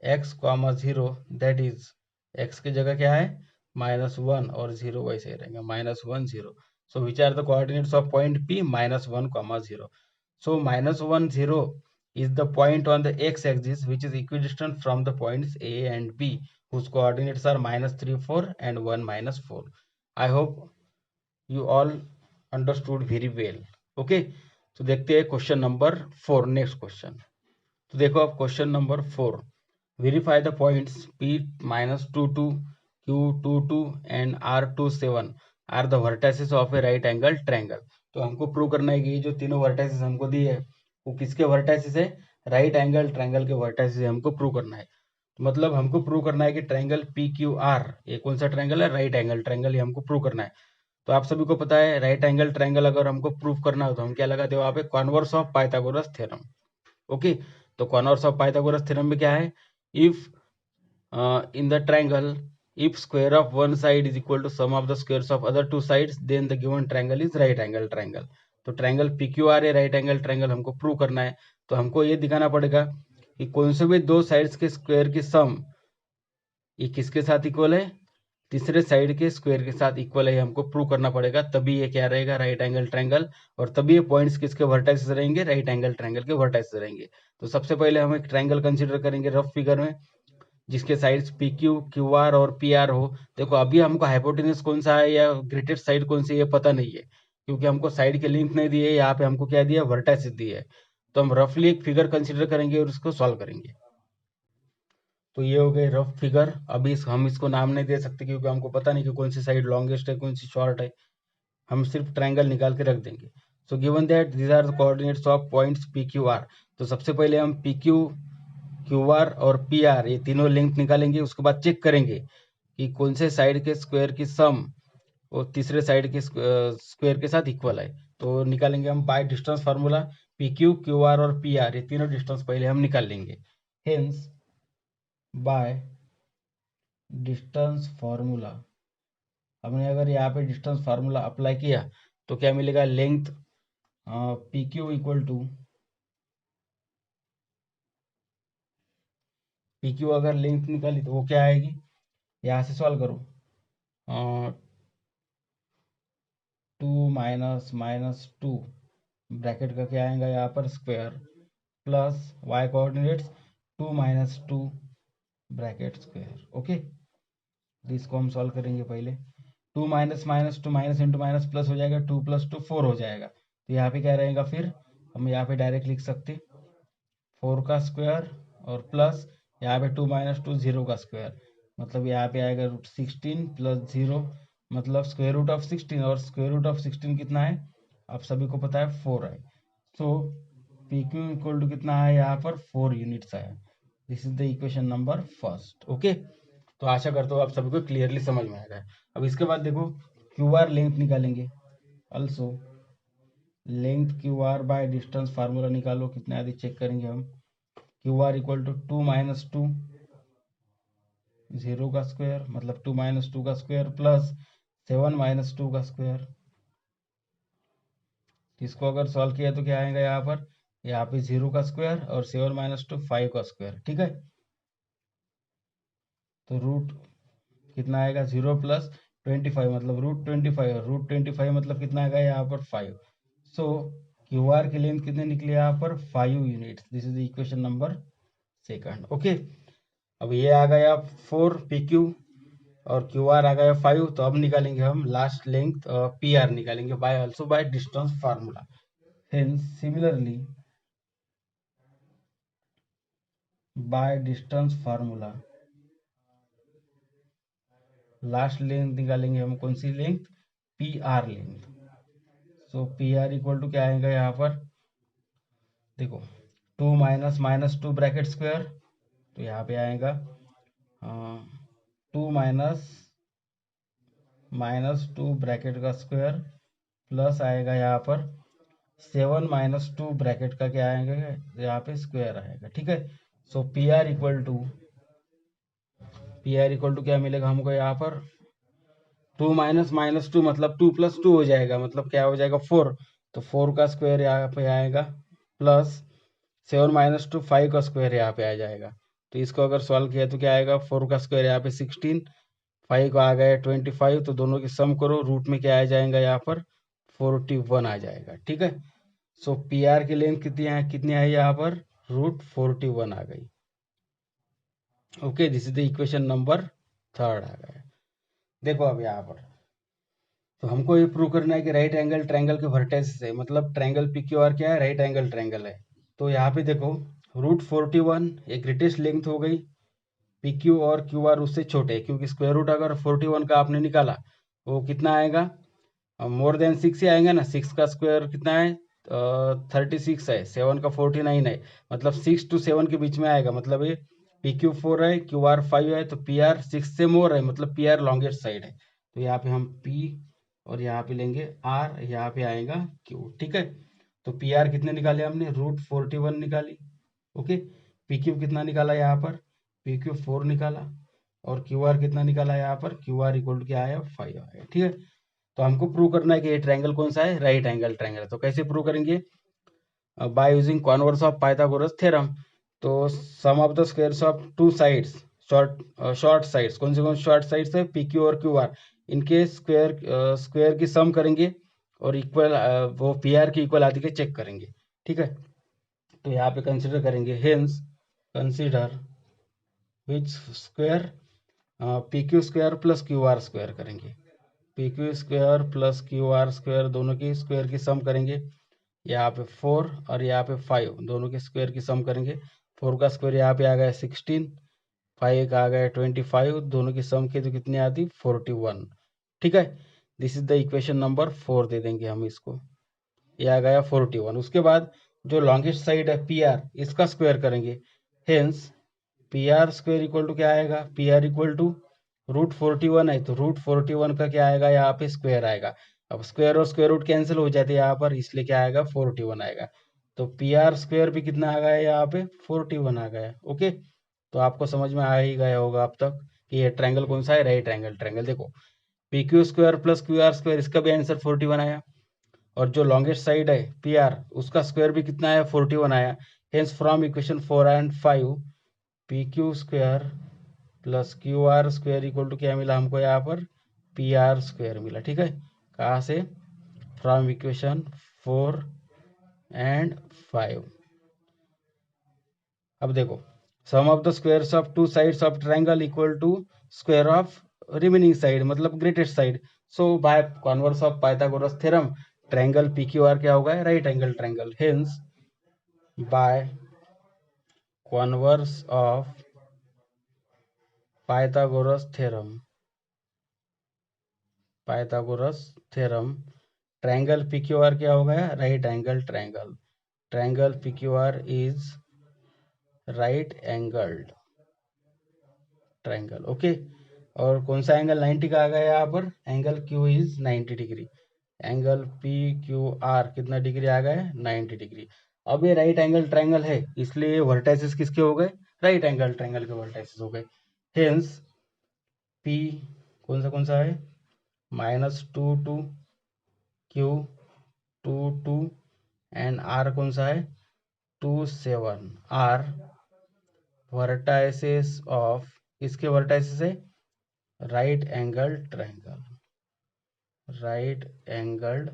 x, 0 दैट इज x की जगह क्या है -1 और 0 वैसे ही रहेंगे, -1, 0। So which are the coordinates of point P, -1, 0। So -1, 0 is the point on the x-axis which is equidistant from the points A and B whose coordinates are -3, 4 and 1, -4. I hope you all understood very well, okay। तो देखते हैं question number 4, next question. तो देखो अब question number 4, verify the points P -22, Q22 and R27 are the vertices of a right angle triangle. तो हमको prove करना है कि ये जो तीनों वर्टिसेस हमको दिए है वो किसके वर्टिसेस है, राइट एंगल ट्रायंगल के वर्टिसेस हमको प्रूव करना है। तो मतलब हमको प्रूव करना है कि ट्रायंगल PQR ये कौन सा ट्रायंगल है, राइट एंगल ट्रायंगल, ये हमको प्रूव करना है। तो आप सभी को पता है राइट एंगल ट्रायंगल अगर हमको प्रूव करना हो तो हम क्या लगाते हो, वहाँ पे converse of Pythagoras theorem, okay. तो कॉन्वर्स ऑफ पाइथागोरस थ्योरम में क्या है, if in the triangle if square of one side is equal to sum of the squares of other two sides then the given triangle is right angle triangle। तो triangle PQR है right angle triangle हमको prove करना है, तो हमको ये दिखाना पड़ेगा कि कौन से भी दो साइड्स के स्क्वायर की सम ये किसके साथ इक्वल है, तीसरे साइड के स्क्वायर के साथ इक्वल है, हमको प्रूव करना पड़ेगा, तभी ये क्या रहेगा राइट एंगल ट्रायंगल, और तभी ये पॉइंट्स किसके वर्टेक्स रहेंगे, राइट एंगल ट्रायंगल के वर्टेक्स रहेंगे। तो सबसे पहले हम एक ट्रायंगल कंसीडर करेंगे रफ फिगर में, जिसके साइड्स PQ, QR और PR हो। देखो अभी हमको हाइपोटेनस कौन सा है या ग्रेटेस्ट साइड कौन सी है पता नहीं है, क्योंकि हमको साइड के लिंक नहीं दिए, यहाँ पे हमको क्या दिया, वर्टेक्स दिए है। तो हम रफली एक फिगर कंसीडर करेंगे और उसको सॉल्व करेंगे। तो ये हो गए रफ फिगर। अभी हम इसको नाम नहीं दे सकते क्योंकि हमको पता नहीं कि कौन सी साइड लॉन्गेस्ट है कौन सी शॉर्ट है, हम सिर्फ ट्रायंगल निकाल के रख देंगे। So given that these are the coordinates of points PQR, तो सबसे पहले हम PQ, QR और PR ये तीनों लिंक निकालेंगे, उसके बाद चेक करेंगे कि कौन से साइड के स्क्वायर की सम वो तीसरे साइड के स्क्वायर के साथ इक्वल है। तो निकालेंगे हम bye distance formula, PQ, QR और PR ये तीनों डिस्टेंस पहले हम निकाल लेंगे, हेंस बाय डिस्टेंस फार्मूला हमने अगर यहाँ पे डिस्टेंस फार्मूला अप्लाई किया तो क्या मिलेगा, length PQ equal to PQ अगर लेंथ निकाली तो वो क्या आएगी, यहाँ से सॉल्व करो, 2 -2 ब्रैकेट का क्या आएगा यहाँ पर square plus y coordinates 2 -2 bracket square, okay. इसको हम सॉल्व करेंगे पहले, 2 -2 माइनस इंटू माइनस प्लस हो जाएगा, 2 + 2 4 हो जाएगा, तो यहाँ पे क्या रहेगा, फिर हम यहाँ पे डायरेक्ट लिख सकते 4 का स्क्वायर और प्लस यहाँ पे 2 - 2 0 का स्क्वायर, मतलब यहाँ पे आएगा √16 + 0 मतलब स्क्वायर रूट ऑफ 16, और स्क्वायर रूट ऑफ 16 कितना है आप सभी को पता है 4 है। सो PQ इक्वल टू कितना है यहाँ पर 4 यूनिट्स है, this is the equation number first. Okay, तो आशा करता हूँ आप सभी को क्लियरली समझ में आएगा। अब इसके बाद देखो क्यू आर लेंथ निकालेंगे। Also length Q R bye distance formula निकालो, कितने आदि चेक करेंगे हम। क्यू आर इक्वल टू 2 - 2, 0 का स्क्वायर मतलब 2 - 2 का स्क्वायर प्लस 7 - 2 का स्क्वायर। इसको अगर सॉल्व किया तो क्या आएगा यहाँ पे 0 का स्क्वायर और 7 - 2 5 का स्क्वायर। ठीक है, तो रूट कितना आएगा 0 प्लस 25 मतलब √25, √25 मतलब कितना आएगा यहाँ पर 5। सो क्यू आर की लेंथ कितने निकले यहाँ पर 5 units. This is the equation number second. Okay, अब ये आ गया 4 पी क्यू और क्यू आर आ गया 5। तो अब निकालेंगे हम लास्ट लेंथ पी आर निकालेंगे by also by distance formula. Hence similarly by distance formula last length निकालेंगे हम, कौन सी length, P R length. So P R equal to क्या आएगा यहाँ पर, देखो 2 - -2 ब्रैकेट स्क्वायर, तो यहाँ पे आएगा 2 -2 ब्रैकेट का स्क्वायर प्लस आएगा यहाँ पर 7 - 2 ब्रैकेट का क्या आएगा यहाँ पे स्क्वायर आएगा। ठीक है, so P R equal to क्या मिलेगा हमको यहाँ पर 2 - -2 मतलब 2 + 2 हो जाएगा, मतलब क्या हो जाएगा 4। तो 4 का स्क्वायर यहाँ पे आएगा प्लस 7 - 2 5 का स्क्वायर यहाँ पे आ जाएगा। तो इसको अगर सॉल्व किया तो क्या आएगा 4 का स्क्वायर यहाँ पे 16, 5 का आ गया 25, तो दोनों की सम करो, रूट में क्या आ जाएगा यहाँ पर 41 आ जाएगा। ठीक है, सो पी आर की लेंथ कितनी है यहाँ पर √41 आ गई। Okay, this is the equation number third आ गया। देखो अब यहाँ पर तो हमको ये प्रूव करना है कि राइट एंगल ट्रायंगल के वर्टेक्स है, मतलब ट्रायंगल पी क्यू आर क्या है, राइट एंगल ट्रायंगल है। तो यहाँ पे देखो √41 एक ग्रेटेस्ट लेंथ हो गई, पी क्यू और क्यू आर उससे छोटे है, क्योंकि स्क्वायर रूट अगर 41 का आपने निकाला वो कितना आएगा, मोर देन 6 ही आएगा ना। 6 का स्क्वायर कितना है 36 है, 7 का 49 है, मतलब 6 to 7 के बीच में आएगा, मतलब ये पी क्यू 4 है, क्यू आर 5 है, तो पी आर 6 से मोर है, मतलब पी आर लॉन्गेस्ट साइड है। तो यहाँ पे हम पी और यहाँ पे लेंगे आर, यहाँ पे आएगा क्यू। ठीक है, तो पी आर कितने निकाले हमने √41 निकाली। ओके, पी क्यू कितना निकाला यहाँ पर, पी क्यू 4 निकाला, और क्यू आर कितना निकाला यहाँ पर, क्यू आर इक्वल टू क्या आया 5 आया। ठीक है, तो हमको प्रूव करना है कि ये ट्रायंगल कौन सा है, राइट एंगल ट्रायंगल। तो कैसे प्रूव करेंगे, by using converse of Pythagoras theorem. तो sum of the squares of two sides, short sides, कौन से शॉर्ट साइड्स है पी क्यू और क्यू आर, इनके स्क्वायर की सम करेंगे और इक्वल वो पी आर की इक्वल आदि के चेक करेंगे। ठीक है, तो यहाँ पे कंसिडर करेंगे, hence consider which square, P Q square plus Q R square करेंगे। P Q square plus Q R square दोनों की स्क्वायर की सम करेंगे। यहाँ पे 4 और यहाँ पे 5 दोनों के स्क्वायर की सम करेंगे। 4 का स्क्वायर यहाँ पे आ गया 16, 5 का आ गया 25, दोनों की सम की तो कितनी आती 41। ठीक है, this is the equation number 4 दे देंगे हम इसको, ये आ गया 41। उसके बाद जो लॉन्गेस्ट साइड है पी आर, इसका स्क्वायर करेंगे। Hence P R square equal to क्या आएगा, पी आर इक्वल टू √41 है, तो √41 का क्या आएगा यहाँ पे स्क्वायर आएगा। अब स्क्वायर और स्क्वायर रूट कैंसिल हो जाते हैं यहाँ पर, इसलिए क्या आएगा 41 आएगा। तो पी आर स्क्वायर भी कितना आ गया यहाँ पे 41 आ गया। ओके, तो आपको समझ में आ ही गया होगा अब तक कि ये ट्रायंगल कौन सा है, राइट एंगल ट्रायंगल। देखो P Q square plus Q R square, इसका भी आंसर 41 आया, और जो लॉन्गेस्ट साइड है पी आर उसका स्क्वायर भी कितना आया 41 आया। Hence from equation 4 and 5 P Q square plus Q R square equal to क्या मिला हमको यहाँ पर पी आर स्क्वायर मिला। ठीक है, कहाँ से, फ्रॉम इक्वेशन 4 एंड 5। अब देखो sum of the squares of two sides of triangle equal to square of remaining side, मतलब greatest side. So by converse of Pythagoras theorem triangle P Q R क्या होगा, right angle triangle. Hence by converse of Pythagoras theorem triangle P Q R क्या हो गया, right angle triangle. Triangle P Q R is right angled triangle. Okay, और कौन सा angle 90 का आ गया यहाँ पर? Angle Q is 90 degree. Angle P Q are कितना डिग्री आ गया है? 90 डिग्री। अब ये राइट एंगल ट्रायंगल है, इसलिए वर्टाइसेस किसके हो गए? राइट एंगल ट्रायंगल के वर्टाइसेस हो गए। हेंस पी कौन सा है? -2 क्यू 2 एंड आर कौन सा है? 2 7 आर वर्टाइसेस ऑफ, इसके वर्टाइसेस है right angle triangle, right angled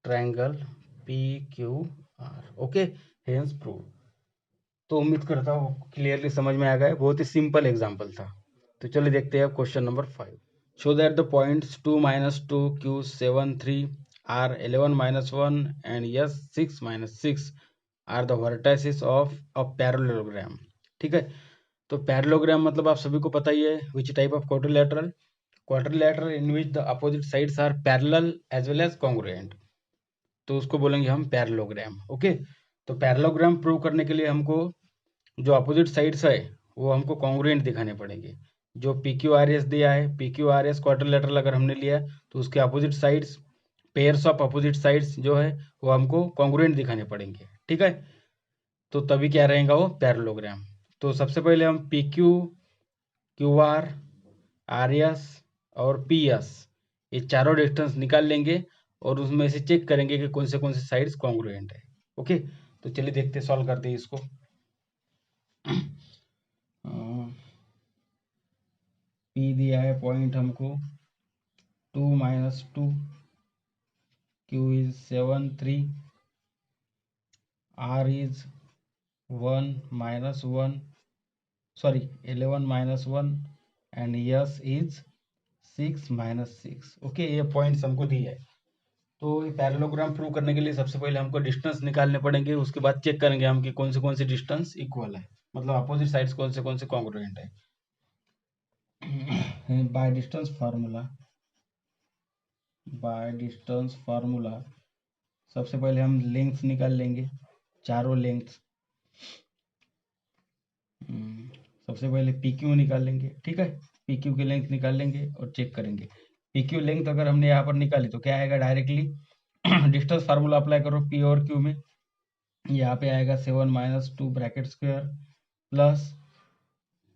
triangle P Q are. Okay, hence prove. तो उम्मीद करता हूँ क्लियरली समझ में आ गया, बहुत ही सिंपल एग्जांपल था। तो चलिए देखते हैं question number 5। Show that the points 2 -2 Q 7 3 R 11 -1 and S 6 -6 are the vertices of a parallelogram. ठीक है, तो पैरेललोग्राम मतलब आप सभी को पता ही है, which type of quadrilateral? Quadrilateral in which the opposite sides are parallel as well as congruent, तो उसको बोलेंगे हम पैरेललोग्राम। ओके, तो पैरेललोग्राम प्रूव करने के लिए हमको जो अपोजिट साइड्स है वो हमको कॉन्ग्रुएंट दिखाने पड़ेंगे। जो पी क्यू आर एस दिया है, P Q R S quadrilateral अगर हमने लिया तो उसके opposite sides, pairs of opposite sides जो है वो हमको कॉन्ग्रुएंट दिखाने पड़ेंगे। ठीक है, तो तभी क्या रहेगा? वो पैरेललोग्राम। तो सबसे पहले हम P Q, Q R, are S और पी एस, ये चारों डिस्टेंस निकाल लेंगे और उसमें से चेक करेंगे कि कौन से साइड्स कॉन्ग्रुएंट है। ओके, तो चलिए देखते, सॉल्व करते हैं इसको। पी दिया है पॉइंट हमको 2 -2 Q is 7 3 R is 1 -1 sorry 11 -1 and S is 6 -6। Okay, ये पॉइंट्स हमको दिए है। तो ये पैरेललोग्राम प्रूव करने के लिए सबसे पहले हमको डिस्टेंस निकालने पड़ेंगे, उसके बाद चेक करेंगे हम कि कौन से डिस्टेंस इक्वल है, मतलब अपोजिट साइड्स कौन से कॉन्ग्रुएंट है। बाय डिस्टेंस फार्मूला सबसे पहले हम लेंथ निकाल लेंगे, चारों लेंथ। सबसे पहले पी क्यू निकाल लेंगे। ठीक है, पी क्यू की लेंथ निकाल लेंगे और चेक करेंगे। पी क्यू लेंथ अगर हमने यहाँ पर निकाली तो क्या आएगा? डायरेक्टली डिस्टेंस फार्मूला अप्लाई करो पी और क्यू में। यहाँ पे आएगा 7 -2 ब्रैकेट स्क्वायर प्लस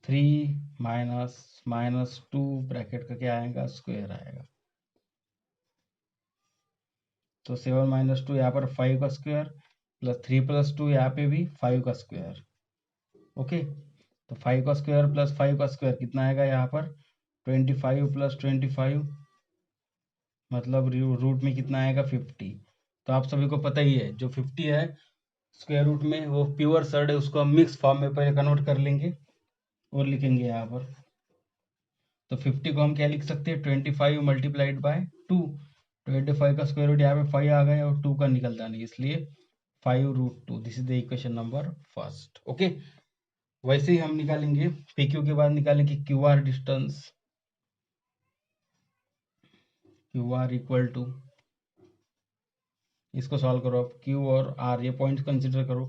3 -2 ब्रैकेट का क्या आएगा? स्क्वायर आएगा। तो 7 -2 यहाँ पर 5 का स्क्वायर प्लस 3 + 2 यहाँ पे भी 5 का स्क्वायर। ओके, तो 5 का स्क्वायर प्लस 5 का स्क्वायर कितना आएगा यहाँ पर? 25 + 25, मतलब रूट में कितना आएगा? 50। तो आप सभी को पता ही है जो 50 है स्क्वायर रूट में वो प्योर सर्ड है, उसको हम मिक्स फॉर्म में पहले कन्वर्ट कर लेंगे और लिखेंगे यहाँ पर। तो 50 को हम क्या लिख सकते हैं? 25 × 2। 25 का स्क्वायर रूट यहाँ पे 5 आ गया और 2 का निकलता नहीं, इसलिए 5√2। This is the equation number first. Okay, वैसे ही हम निकालेंगे पी क्यू के बाद निकालेंगे Q R distance. Q R equal to, इसको सॉल्व करो आप, क्यू और आर ये पॉइंट कंसिडर करो।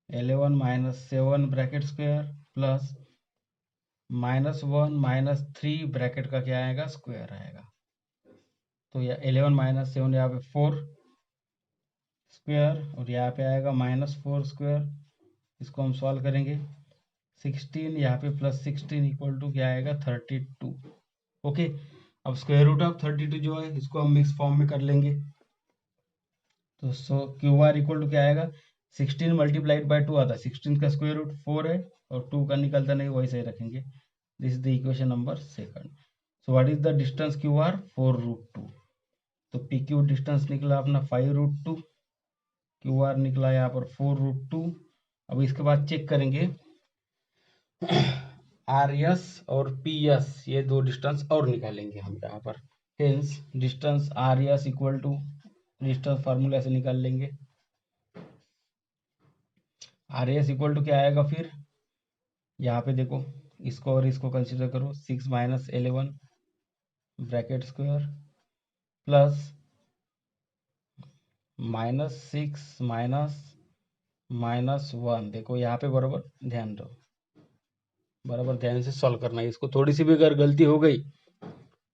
11 -7 ब्रैकेट स्क्वायर प्लस -1 -3 ब्रैकेट का क्या आएगा? स्क्वायर आएगा। तो यह 11 -7 यहाँ पे 4 स्क्वायर और यहाँ पे आएगा -4 स्क्वायर। इसको हम सॉल्व करेंगे। 16 यहाँ पे प्लस 16 इक्वल टू क्या आएगा? 32। ओके, अब स्क्वायर रूट ऑफ 32 जो है इसको हम मिक्स फॉर्म में कर लेंगे। तो क्यू आर इक्वल टू क्या आएगा? 16 × 2 आता है, 16 का स्क्वायर रूट 4 है और 2 का निकलता नहीं, वैसे ही रखेंगे। This is the equation number second. So what is the distance Q are? 4√2। तो पी क्यू डिस्टेंस निकला अपना 5√2, क्यू आर निकला यहाँ पर 4√2। अब इसके बाद चेक करेंगे आर एस और पी एस, ये दो डिस्टेंस और निकालेंगे हम यहाँ पर। Hence distance R S equal to, distance formula से निकाल लेंगे। आर एस इक्वल टू क्या आएगा फिर? यहाँ पे देखो, इसको और इसको कंसिडर करो। 6 -11 ब्रैकेट स्क्वायर प्लस -6 - -1। देखो यहाँ पे बराबर ध्यान दो, बराबर ध्यान से सॉल्व करना है इसको। थोड़ी सी भी अगर गलती हो गई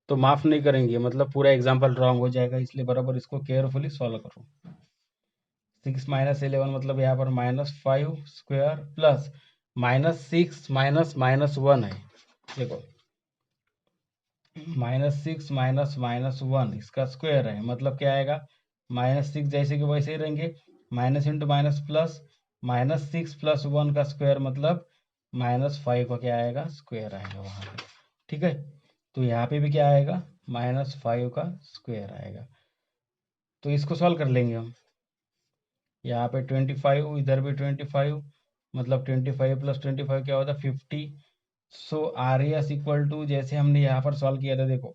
तो माफ नहीं करेंगे, मतलब पूरा एग्जाम्पल रॉन्ग हो जाएगा, इसलिए बराबर इसको केयरफुली सॉल्व करो। 6 माइनस 11 मतलब यहाँ पर -5 स्क्वायर प्लस -6 माइनस -1 है। देखो -6 माइनस -1 इसका स्क्वायर है, मतलब क्या आएगा, -6 जैसे कि वैसे ही रहेंगे, minus into minus plus, -6 plus 1 का स्क्वायर मतलब -5 का क्या आएगा, स्क्वायर आएगा वहाँ पे। ठीक है, तो यहाँ पे भी क्या आएगा, -5 का स्क्वायर आएगा। तो इसको सॉल्व कर लेंगे हम। यहाँ पे 25, इधर भी 25, मतलब 25 प्लस 25 क्या होता है, 50। सो आर एस इक्वल टू, जैसे हमने यहाँ पर सॉल्व किया था, देखो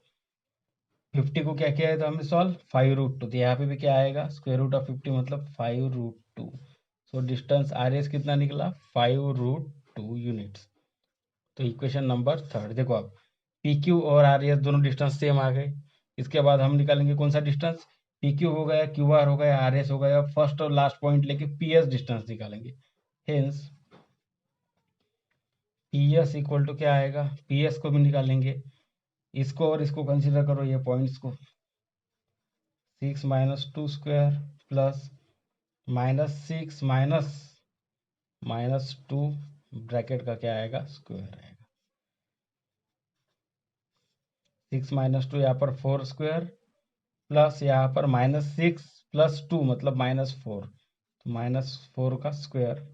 50 को क्या किया है तो हमने सॉल्व 5√2, तो यहाँ पे भी क्या आएगा, स्क्वायर रूट ऑफ 50 मतलब 5√2। सो डिस्टेंस आर एस कितना निकला, 5√2 यूनिट्स। तो इक्वेशन नंबर 3 देखो, अब पी क्यू और आर एस दोनों डिस्टेंस सेम आ गए। इसके बाद हम निकालेंगे कौन सा डिस्टेंस, पी क्यू हो गया, क्यू आर हो गया, आर एस हो गया, फर्स्ट और लास्ट पॉइंट लेके पी एस डिस्टेंस निकालेंगे। Hence P S equal to क्या आएगा, पी एस को भी निकालेंगे, इसको और इसको कंसिडर करो, ये पॉइंट्स को, 6 minus 2 square plus -6 minus 2 bracket का क्या आएगा, स्क्वायर आएगा। 6 माइनस 2 यहाँ पर 4 स्क्वायर प्लस यहाँ पर -6 प्लस 2 मतलब -4, तो -4 का स्क्वायर।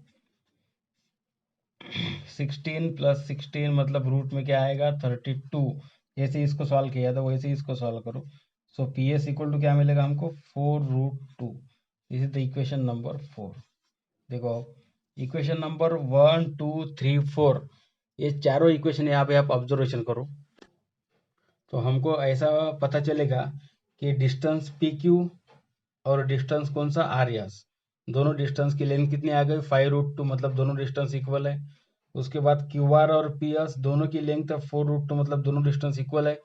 16 प्लस 16 मतलब रूट में क्या आएगा, 32। जैसे इसको सॉल्व किया था वैसे इसको सॉल्व करो। सो पी एस इक्वल टू क्या मिलेगा हमको, 4√2। This is the equation number 4। देखो इक्वेशन नंबर 1 2 3 4, ये चारों इक्वेशन यहाँ पे आप ऑब्जर्वेशन करो, तो हमको ऐसा पता चलेगा कि डिस्टेंस पी क्यू और डिस्टेंस कौन सा, आर एस, दोनों डिस्टेंस की लेंथ कितनी आ गई, 5√2, मतलब दोनों डिस्टेंस इक्वल है। उसके बाद क्यू आर और पी एस दोनों की लेंथ है 4√2, मतलब दोनों डिस्टेंस इक्वल है।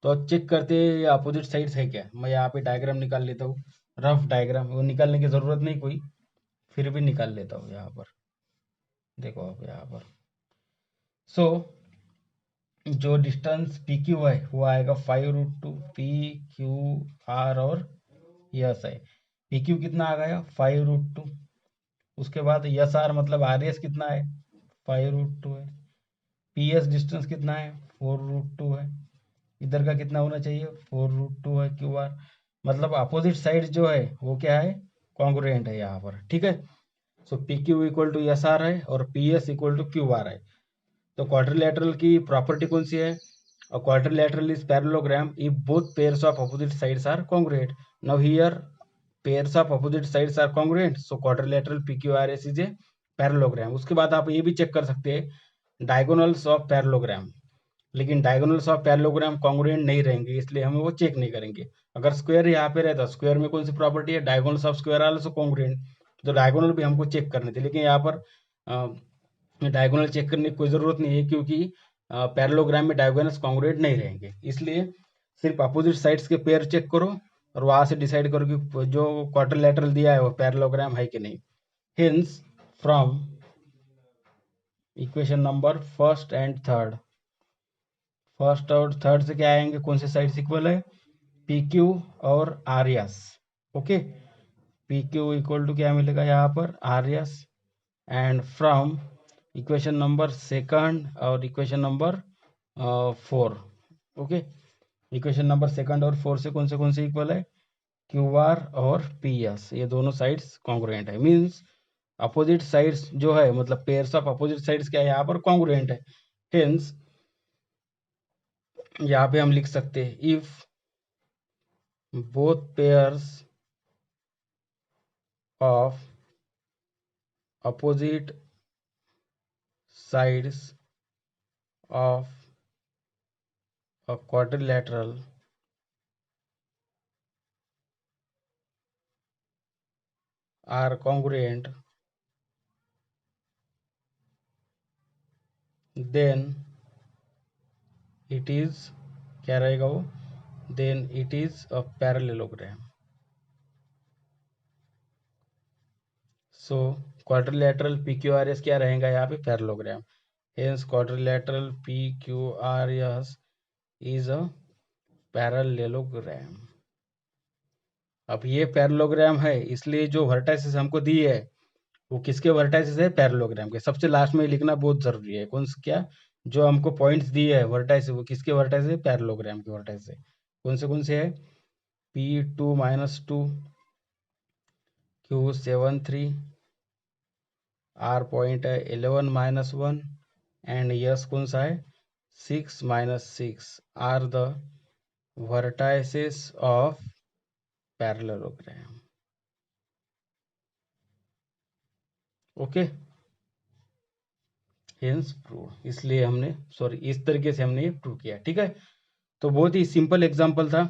तो अब चेक करते हैं ये अपोजिट साइड्स है क्या। मैं यहाँ पे डायग्राम निकाल लेता हूँ, रफ डायग्राम, वो निकालने की ज़रूरत नहीं कोई, फिर भी निकाल लेता हूँ यहाँ पर। देखो अब यहाँ पर, सो जो डिस्टेंस पी क्यू है वो आएगा 5√2, पी क्यू आर और यस है। पी क्यू कितना आ गया, 5√2। उसके बाद यस आर मतलब आर एस कितना है, 5√2 है। पी एस डिस्टेंस कितना है, 4√2 है। इधर का कितना होना चाहिए, 4√2 है। क्यू आर मतलब अपोजिट साइड जो है वो क्या है, कॉन्ग्रुएंट है यहाँ पर। ठीक है, so P Q equal to S R है और P S equal to Q R है। तो क्वाड्रिलेटरल की प्रॉपर्टी कौन सी है, a quadrilateral is parallelogram if both pairs of opposite sides are congruent. Now here pairs of opposite sides are congruent, so quadrilateral PQRS is a parallelogram. उसके बाद आप ये भी चेक कर सकते हैं diagonals of parallelogram, लेकिन डायगोनल्स ऑफ पैरेललोग्राम कॉन्ग्रुएंट नहीं रहेंगे, इसलिए हम वो चेक नहीं करेंगे। अगर स्क्वायर यहाँ पे रहता, स्क्वायर में कौन सी प्रॉपर्टी है, diagonals of square also congruent, तो डायगोनल भी हमको चेक करने थे, लेकिन यहाँ पर डायगोनल चेक करने की कोई ज़रूरत नहीं है, क्योंकि पैरेललोग्राम में डायगोनल्स कॉन्ग्रुएंट नहीं रहेंगे। इसलिए सिर्फ अपोजिट साइड्स के पेयर चेक करो और वहाँ से डिसाइड करो कि जो क्वाड्रिलेटरल दिया है वो पैरेललोग्राम है कि नहीं। Hence from equation number first and third, first और थर्ड से क्या आएंगे, कौन से साइड इक्वल है, पी क्यू और R S. Okay, P Q equal to क्या मिलेगा यहाँ पर, R S. And from equation number second और equation number 4। Okay, equation number second और 4 से कौन से इक्वल है, क्यू आर और पी एस, ये दोनों साइड्स कॉन्ग्रुएंट है। मीन्स अपोजिट साइड्स जो है, मतलब पेयर्स ऑफ अपोजिट साइड्स क्या है यहाँ पर, कॉन्ग्रुएंट है। हेंस यहाँ पे हम लिख सकते हैं if both pairs of opposite sides of a quadrilateral are congruent, then it is, क्या रहेगा वो, then it is a parallelogram. So quadrilateral PQRS क्या रहेगा यहाँ पे, parallelogram. Hence quadrilateral PQRS is a parallelogram. अब ये पैरेललोग्राम है, इसलिए जो वर्टाइसिस हमको दी है वो किसके वर्टाइसिस है, पैरेललोग्राम के। सबसे लास्ट में लिखना बहुत जरूरी है, कौन सा क्या, जो हमको पॉइंट्स दिए है वर्टाइसिस, वो किसके वर्टाइसिस है, पैरेललोग्राम के वर्टाइसिस है। कौन से है, P2-2, Q7-3, R पॉइंट है 11-1 एंड यस कौन सा है 6-6 are the vertices of parallelogram. Okay, hence prove, इसलिए हमने सॉरी इस तरीके से हमने ये प्रूव किया। ठीक है, तो बहुत ही सिंपल एग्जांपल था,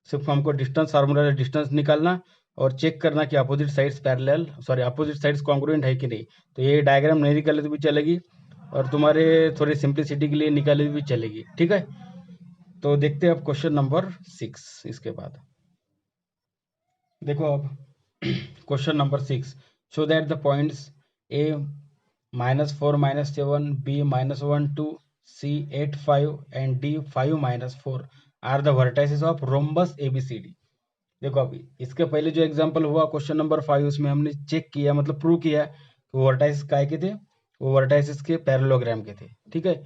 सिर्फ हमको डिस्टेंस फार्मूला डिस्टेंस निकालना और चेक करना कि opposite sides parallel sorry opposite sides congruent है कि नहीं। तो ये डायग्राम नहीं निकाले तो भी चलेगी, और तुम्हारे थोड़ी सिंप्लिसिटी के लिए निकाले भी चलेगी। ठीक है, तो देखते हैं अब क्वेश्चन नंबर 6। इसके बाद देखो अब question number 6, show that the points A -4 -7, B -1 2, C 8 5 and D 5 -4 are the vertices of rhombus ABCD। देखो अभी इसके पहले जो एग्जांपल हुआ क्वेश्चन नंबर 5, उसमें हमने चेक किया मतलब प्रूव किया कि वो वर्टाइसिस काय के थे, वो वर्टाइसिस के पैरेललोग्राम के थे। ठीक है,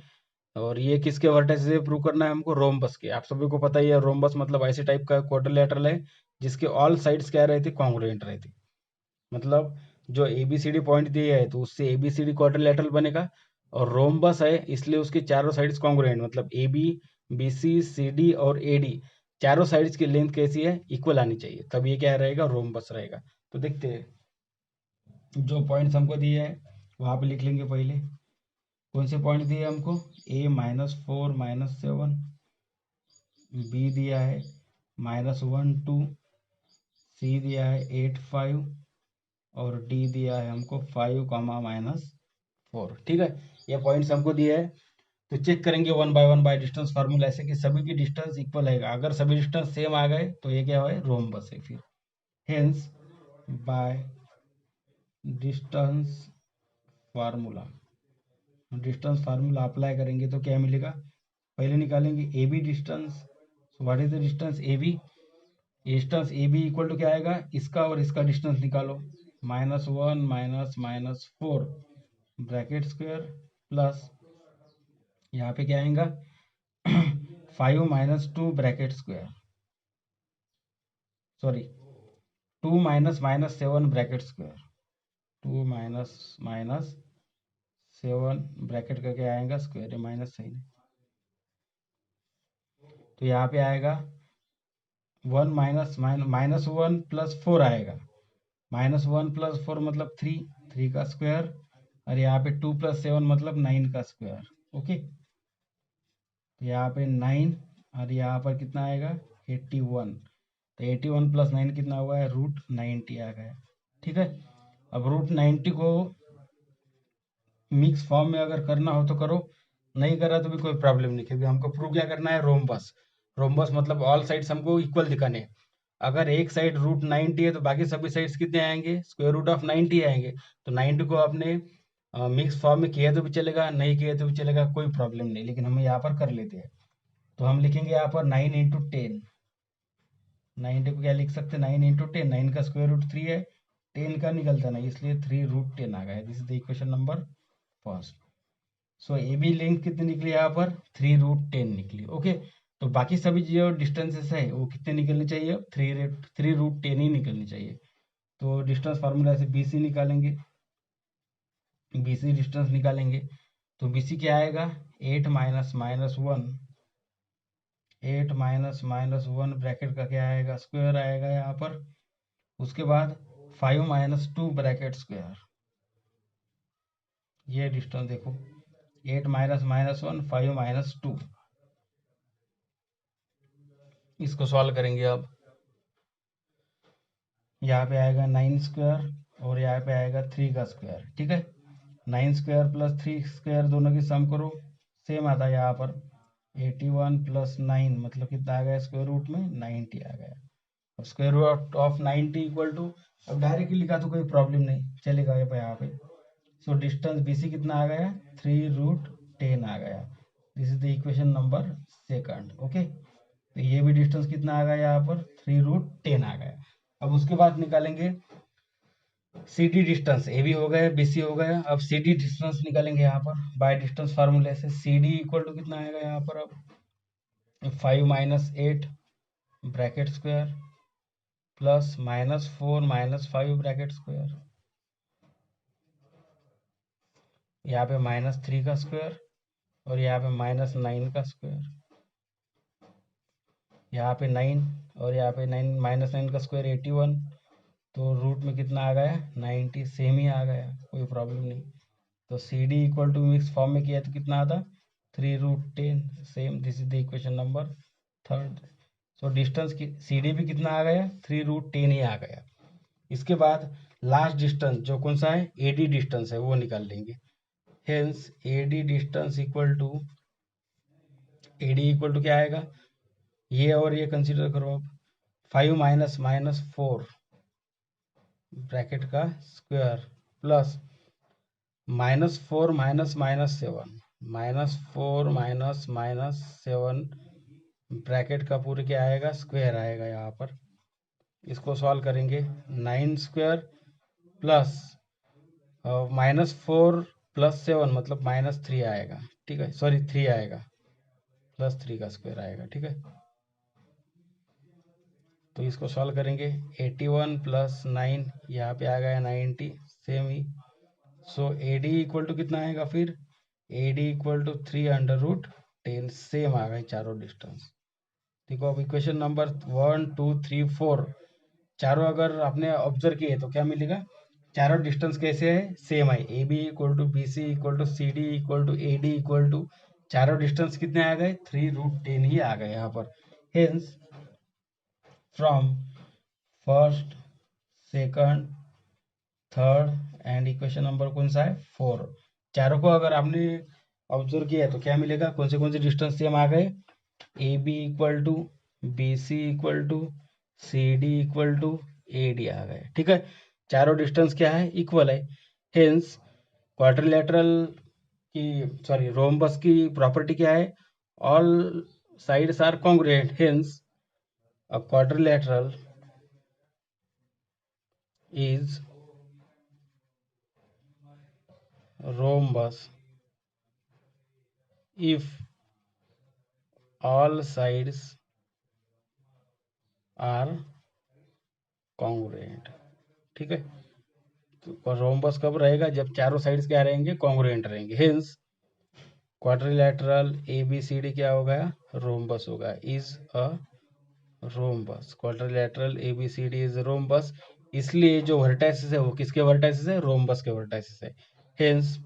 और ये किसके वर्टाइसिस से प्रूव करना है हमको, रोम्बस के। आप सभी को पता ही है रोम्बस मतलब ऐसे टाइप का क्वाड्रिलेटरल है जिसके ऑल साइड्स क्या रहती, कॉन्ग्रुएंट रहती। मतलब जो ABCD पॉइंट दिए है तो उससे ABCD क्वाड्रिलेटरल बनेगा, और रोम्बस है इसलिए उसके चारों साइड्स कॉन्ग्रुएंट, मतलब AB BC CD और AD चारों साइड्स की लेंथ कैसी है, इक्वल आनी चाहिए, तब ये क्या रहेगा, रोम्बस रहेगा। तो देखते हैं जो पॉइंट्स हमको दिए हैं वहां पे लिख लेंगे पहले। कौन से पॉइंट दिए हमको, A -4 -7, B दिया है -1 2, C दिया है 8 5 और D दिया है हमको 5, -4। ठीक है, ये पॉइंट्स हमको दिए है। तो चेक करेंगे one by one by distance formula ऐसे कि सभी की डिस्टेंस इक्वल है। अगर सभी डिस्टेंस सेम आ गए तो ये क्या है, रोम्बस है फिर। Hence by distance formula, distance formula apply करेंगे तो क्या मिलेगा, पहले निकालेंगे AB distance. What is the distance AB, distance AB equal to क्या आएगा, इसका और इसका डिस्टेंस निकालो, -1 -4 ब्रैकेट स्क्वायर प्लस यहाँ पे क्या आएगा 5 -2 bracket square, sorry 2 -7 bracket square, 2 -7 bracket का क्या आएगा स्क्वायर, माइनस सही नहीं, तो यहाँ पे आएगा 1 -1 + 4 आएगा, -1 + 4 मतलब 3 का स्क्वायर, और यहाँ पे 2 + 7 मतलब 9 का स्क्वायर। ओके, तो यहाँ पे 9 और यहाँ पर कितना आएगा 81, तो 81 + 9 कितना हुआ है, √90 आ गया। ठीक है, अब √90 को मिक्स फॉर्म में अगर करना हो तो करो, नहीं करा तो भी कोई प्रॉब्लम नहीं, क्योंकि हमको प्रूव क्या करना है, रोम्बस। रोम्बस मतलब ऑल साइड्स हमको इक्वल दिखाने हैं। अगर एक साइड √90 है तो बाकी सभी साइड्स कितने आएंगे, √90 आएंगे। तो 90 को आपने मिक्स फॉर्म में किया तो भी चलेगा, नहीं किया तो भी चलेगा, कोई प्रॉब्लम नहीं, लेकिन हम यहाँ पर कर लेते हैं। तो हम लिखेंगे यहाँ पर 9 × 10, 90 को क्या लिख सकते हैं, 9 × 10, 9 का √3 है, 10 का निकलता नहीं, इसलिए 3√10 आ गया। This is the equation number first. So AB length कितनी निकली यहाँ पर, 3√10 निकली। ओके, तो बाकी सभी जो डिस्टेंसेस है वो कितने निकलनी चाहिए, 3√10 ही निकलनी चाहिए। तो डिस्टेंस फार्मूला से BC निकालेंगे, BC डिस्टेंस निकालेंगे, तो BC क्या आएगा 8 -1, 8 -1 ब्रैकेट का क्या आएगा, स्क्वायर आएगा यहाँ पर। उसके बाद 5 -2 ब्रैकेट स्क्वायर, ये डिस्टेंस देखो 8 -1 5 -2, इसको सॉल्व करेंगे अब। यहाँ पे आएगा 9 स्क्वायर और यहाँ पे आएगा 3 का स्क्वायर। ठीक है, 9 स्क्वायर प्लस 3 स्क्वायर दोनों की सम करो, सेम आता है यहाँ पर 81 + 9 मतलब कितना आ गया, स्क्वायर रूट में 90 आ गया। अब स्क्वायर रूट ऑफ 90 = अब डायरेक्टली लिखा तो कोई प्रॉब्लम नहीं चलेगा यहाँ पे। सो डिस्टेंस BC कितना आ गया, 3√10 आ गया। This is the equation number second. Okay, तो ये भी डिस्टेंस कितना आ गया यहाँ पर, 3√10 आ गया। अब उसके बाद निकालेंगे CD डिस्टेंस, ए भी हो गया, BC हो गया। अब CD डिस्टेंस निकालेंगे यहाँ पर बाय डिस्टेंस फार्मूले से। CD इक्वल टू कितना आएगा यहाँ पर, अब 5 - 8 bracket square plus -4 - 5 bracket square, यहाँ पे -3 का स्क्वायर और यहाँ पे -9 का स्क्वायर, यहाँ पे 9 और यहाँ पे 9 -9 का स्क्वायर 81। तो रूट में कितना आ गया, 90, सेम ही आ गया, कोई प्रॉब्लम नहीं। तो CD equal to mix form में किया तो कितना आता, 3√10, same. This is the equation number third. So distance की CD भी कितना आ गया, 3√10 ही आ गया। इसके बाद लास्ट डिस्टेंस जो कौन सा है, AD डिस्टेंस है, वो निकाल लेंगे। Hence AD distance equal to, AD equal to क्या आएगा, ये और ये कंसीडर करो आप, 5 - -4 ब्रैकेट का स्क्वायर प्लस -4 - -7, -4 - -7 ब्रैकेट का पूरे क्या आएगा, स्क्वायर आएगा यहाँ पर। इसको सॉल्व करेंगे, 9 स्क्वायर प्लस -4 + 7 मतलब -3 आएगा, ठीक है, सॉरी 3 आएगा, +3 का स्क्वायर आएगा, ठीक है। तो इसको सॉल्व करेंगे, 81 + 9 यहाँ पे आ गया 90, सेम ही। सो AD इक्वल टू कितना आएगा फिर, AD इक्वल टू 3√10, सेम आ गए चारों डिस्टेंस। देखो अब इक्वेशन नंबर 1 2 3 4 चारों अगर आपने ऑब्जर्व किए तो क्या मिलेगा, चारों डिस्टेंस कैसे है, सेम है। AB equal to BC equal to CD equal to AD equal to, चारों डिस्टेंस कितने आ गए, 3√10 ही आ गए यहाँ पर। Hence from first, second, third and equation number कौन सा है, 4, चारों को अगर आपने ऑब्जर्व किया तो क्या मिलेगा, कौन से डिस्टेंस सेम आ गए, AB equal to BC equal to CD equal to AD आ गए, ठीक है। चारों डिस्टेंस क्या है, इक्वल है। हेंस क्वाड्रिलेटरल की, सॉरी रोम्बस की प्रॉपर्टी क्या है, all sides are congruent. Hence a quadrilateral is rhombus if all sides are congruent, ठीक है। तो रोम्बस कब रहेगा, जब चारों साइड्स क्या रहेंगे, कॉन्ग्रुएंट रहेंगे। हेंस क्वाड्रिलेटरल ABCD क्या हो गया, रोम्बस होगा, is a rhombus. Quadrilateral ABCD is rhombus, इसलिए जो वर्टाइसिस है वो किसके वर्टाइसिस है, रोम्बस के वर्टाइसिस है। हेंस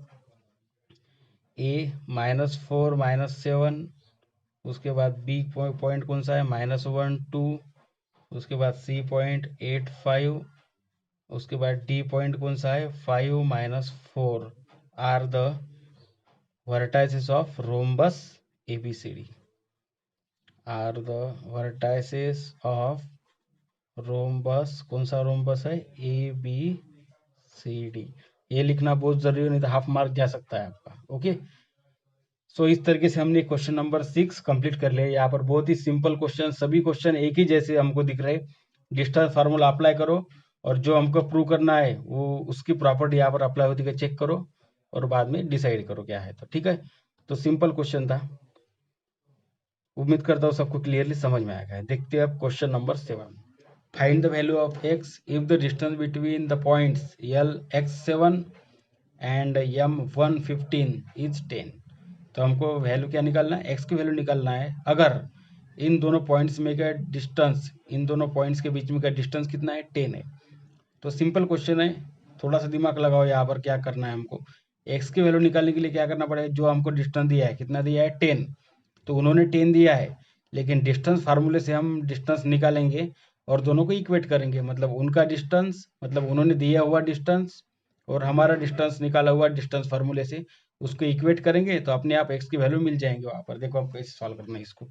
A -4 - 7, उसके बाद B पॉइंट कौन सा है, -1 2, उसके बाद C पॉइंट 8 5, उसके बाद D पॉइंट कौन सा है, 5 - 4 are the vertices of rhombus ABCD, are the vertices of rhombus, कौन सा रोम्बस है, ABCD। ये लिखना बहुत जरूरी, नहीं तो हाफ मार्क जा सकता है आपका। ओके, सो इस तरीके से हमने क्वेश्चन नंबर 6 कंप्लीट कर लिया। यहाँ पर बहुत ही सिंपल क्वेश्चन, सभी क्वेश्चन एक ही जैसे हमको दिख रहे। डिस्टेंस फार्मूला अप्लाई करो और जो हमको प्रूव करना है वो उसकी प्रॉपर्टी यहाँ पर अप्लाई होती है, चेक करो और बाद में डिसाइड करो क्या है। तो ठीक है, तो सिंपल क्वेश्चन था, उम्मीद करता हूँ सबको क्लियरली समझ में आएगा। देखते हैं अब question number 7। Find the value of x if the distance between the points LX7 and M115 is 10। तो हमको वैल्यू क्या निकालना है, x की वैल्यू निकालना है अगर इन दोनों पॉइंट्स में का डिस्टेंस, इन दोनों पॉइंट्स के बीच में का डिस्टेंस कितना है, 10 है। तो सिंपल क्वेश्चन है, थोड़ा सा दिमाग लगाओ यहाँ पर। क्या करना है हमको, x की वैल्यू निकालने के लिए क्या करना पड़ेगा, जो हमको डिस्टेंस दिया है, कितना दिया है, 10। तो उन्होंने 10 दिया है, लेकिन डिस्टेंस फार्मूले से हम डिस्टेंस निकालेंगे और दोनों को इक्वेट करेंगे। मतलब उनका डिस्टेंस, मतलब उन्होंने दिया हुआ डिस्टेंस और हमारा डिस्टेंस निकाला हुआ डिस्टेंस फार्मूले से उसको इक्वेट करेंगे तो अपने आप x की वैल्यू मिल जाएंगे वहां पर। देखो आप कैसे सॉल्व करना है इसको।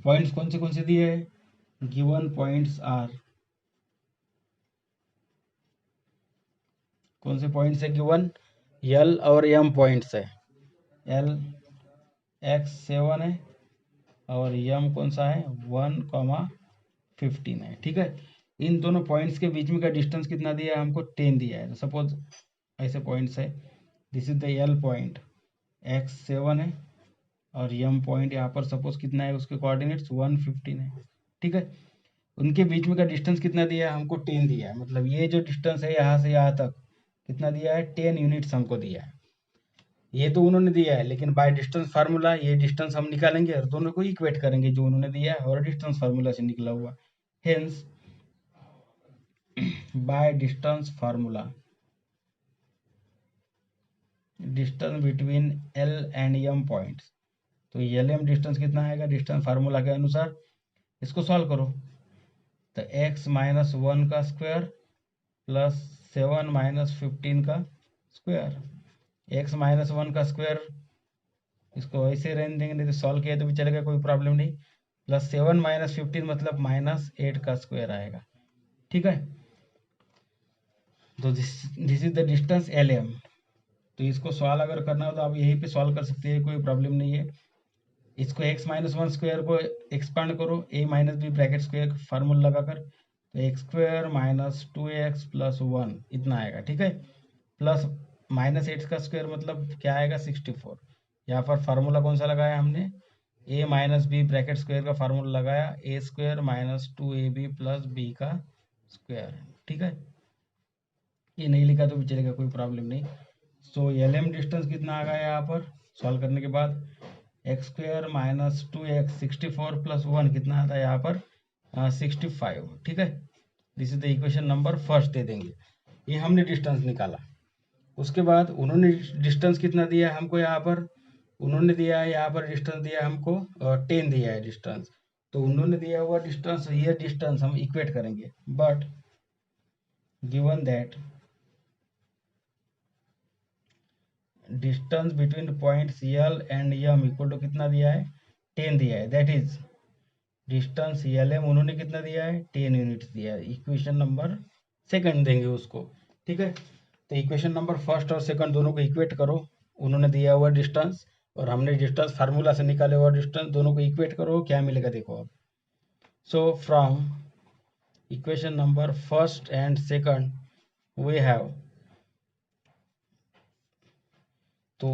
पॉइंट्स कौन से दिए हैं, गिवन पॉइंट्स आर कौन से पॉइंट्स है गिवन, एल और एम पॉइंट्स है, एल x7 है और एम कौन सा है 1,15 है। ठीक है, इन दोनों पॉइंट्स के बीच में का डिस्टेंस कितना दिया है हमको 10 दिया है। सपोज ऐसे पॉइंट्स है, this is the L point, x7 है और एम पॉइंट यहाँ पर सपोज कितना है, उसके कोऑर्डिनेट्स 115 है। ठीक है, उनके बीच में का डिस्टेंस कितना दिया है हमको 10 दिया है। मतलब ये जो डिस्टेंस है यहाँ से यहाँ तक कितना दिया है 10 यूनिट्स हमको दिया है। ये तो उन्होंने दिया है, लेकिन बाय डिस्टेंस फार्मूला ये डिस्टेंस हम निकालेंगे और दोनों को इक्वेट करेंगे, जो उन्होंने दिया है और डिस्टेंस फार्मूला से निकला हुआ। Hence by distance formula distance between L and M points, तो एल एम डिस्टेंस कितना आएगा डिस्टेंस फार्मूला के अनुसार, इसको सॉल्व करो तो x माइनस 1 का स्क्वायर प्लस 7 माइनस 15 का स्क्वायर, x माइनस 1 का स्क्वायर इसको ऐसे रहने देंगे, नहीं तो सॉल्व किया तो भी चलेगा, कोई प्रॉब्लम नहीं, प्लस 7 माइनस 15 मतलब माइनस 8 का स्क्वायर आएगा। ठीक है, तो this is the distance L M. तो इसको सॉल्व अगर करना हो तो आप यहीं पे सॉल्व कर सकते हैं, कोई प्रॉब्लम नहीं है। इसको x माइनस 1 स्क्वायर को एक्सपांड करो, a minus B bracket square formula लगाकर, तो X square minus 2x plus 1 इतना आएगा। ठीक है, प्लस माइनस 8 का स्क्वायर मतलब क्या आएगा 64। यहाँ पर फार्मूला कौन सा लगाया हमने, a minus B bracket square का फार्मूला लगाया, a square minus 2ab plus B का स्क्वायर। ठीक है, ये नहीं लिखा तो भी चलेगा, कोई प्रॉब्लम नहीं। सो एल एम डिस्टेंस कितना आ गया यहाँ पर सॉल्व करने के बाद, x square minus 2x 64 plus 1 कितना आता है यहाँ पर 65। ठीक है, this is the equation number first दे देंगे, ये हमने डिस्टेंस निकाला। उसके बाद उन्होंने डिस्टेंस कितना दिया है हमको यहाँ पर, उन्होंने दिया है यहाँ पर डिस्टेंस दिया है हमको 10 दिया है डिस्टेंस, तो उन्होंने दिया हुआ डिस्टेंस ये डिस्टेंस हम इक्वेट करेंगे, but given that distance between points L and M equal to कितना दिया है 10 दिया है, that is distance L M उन्होंने कितना दिया है 10 यूनिट्स दिया है। इक्वेशन नंबर सेकंड देंगे उसको। ठीक है, तो इक्वेशन नंबर फर्स्ट और सेकंड दोनों को इक्वेट करो, उन्होंने दिया हुआ डिस्टेंस और हमने डिस्टेंस फार्मूला से निकाले हुआ डिस्टेंस, दोनों को इक्वेट करो, क्या मिलेगा देखो अब। So from equation number first and second we have, तो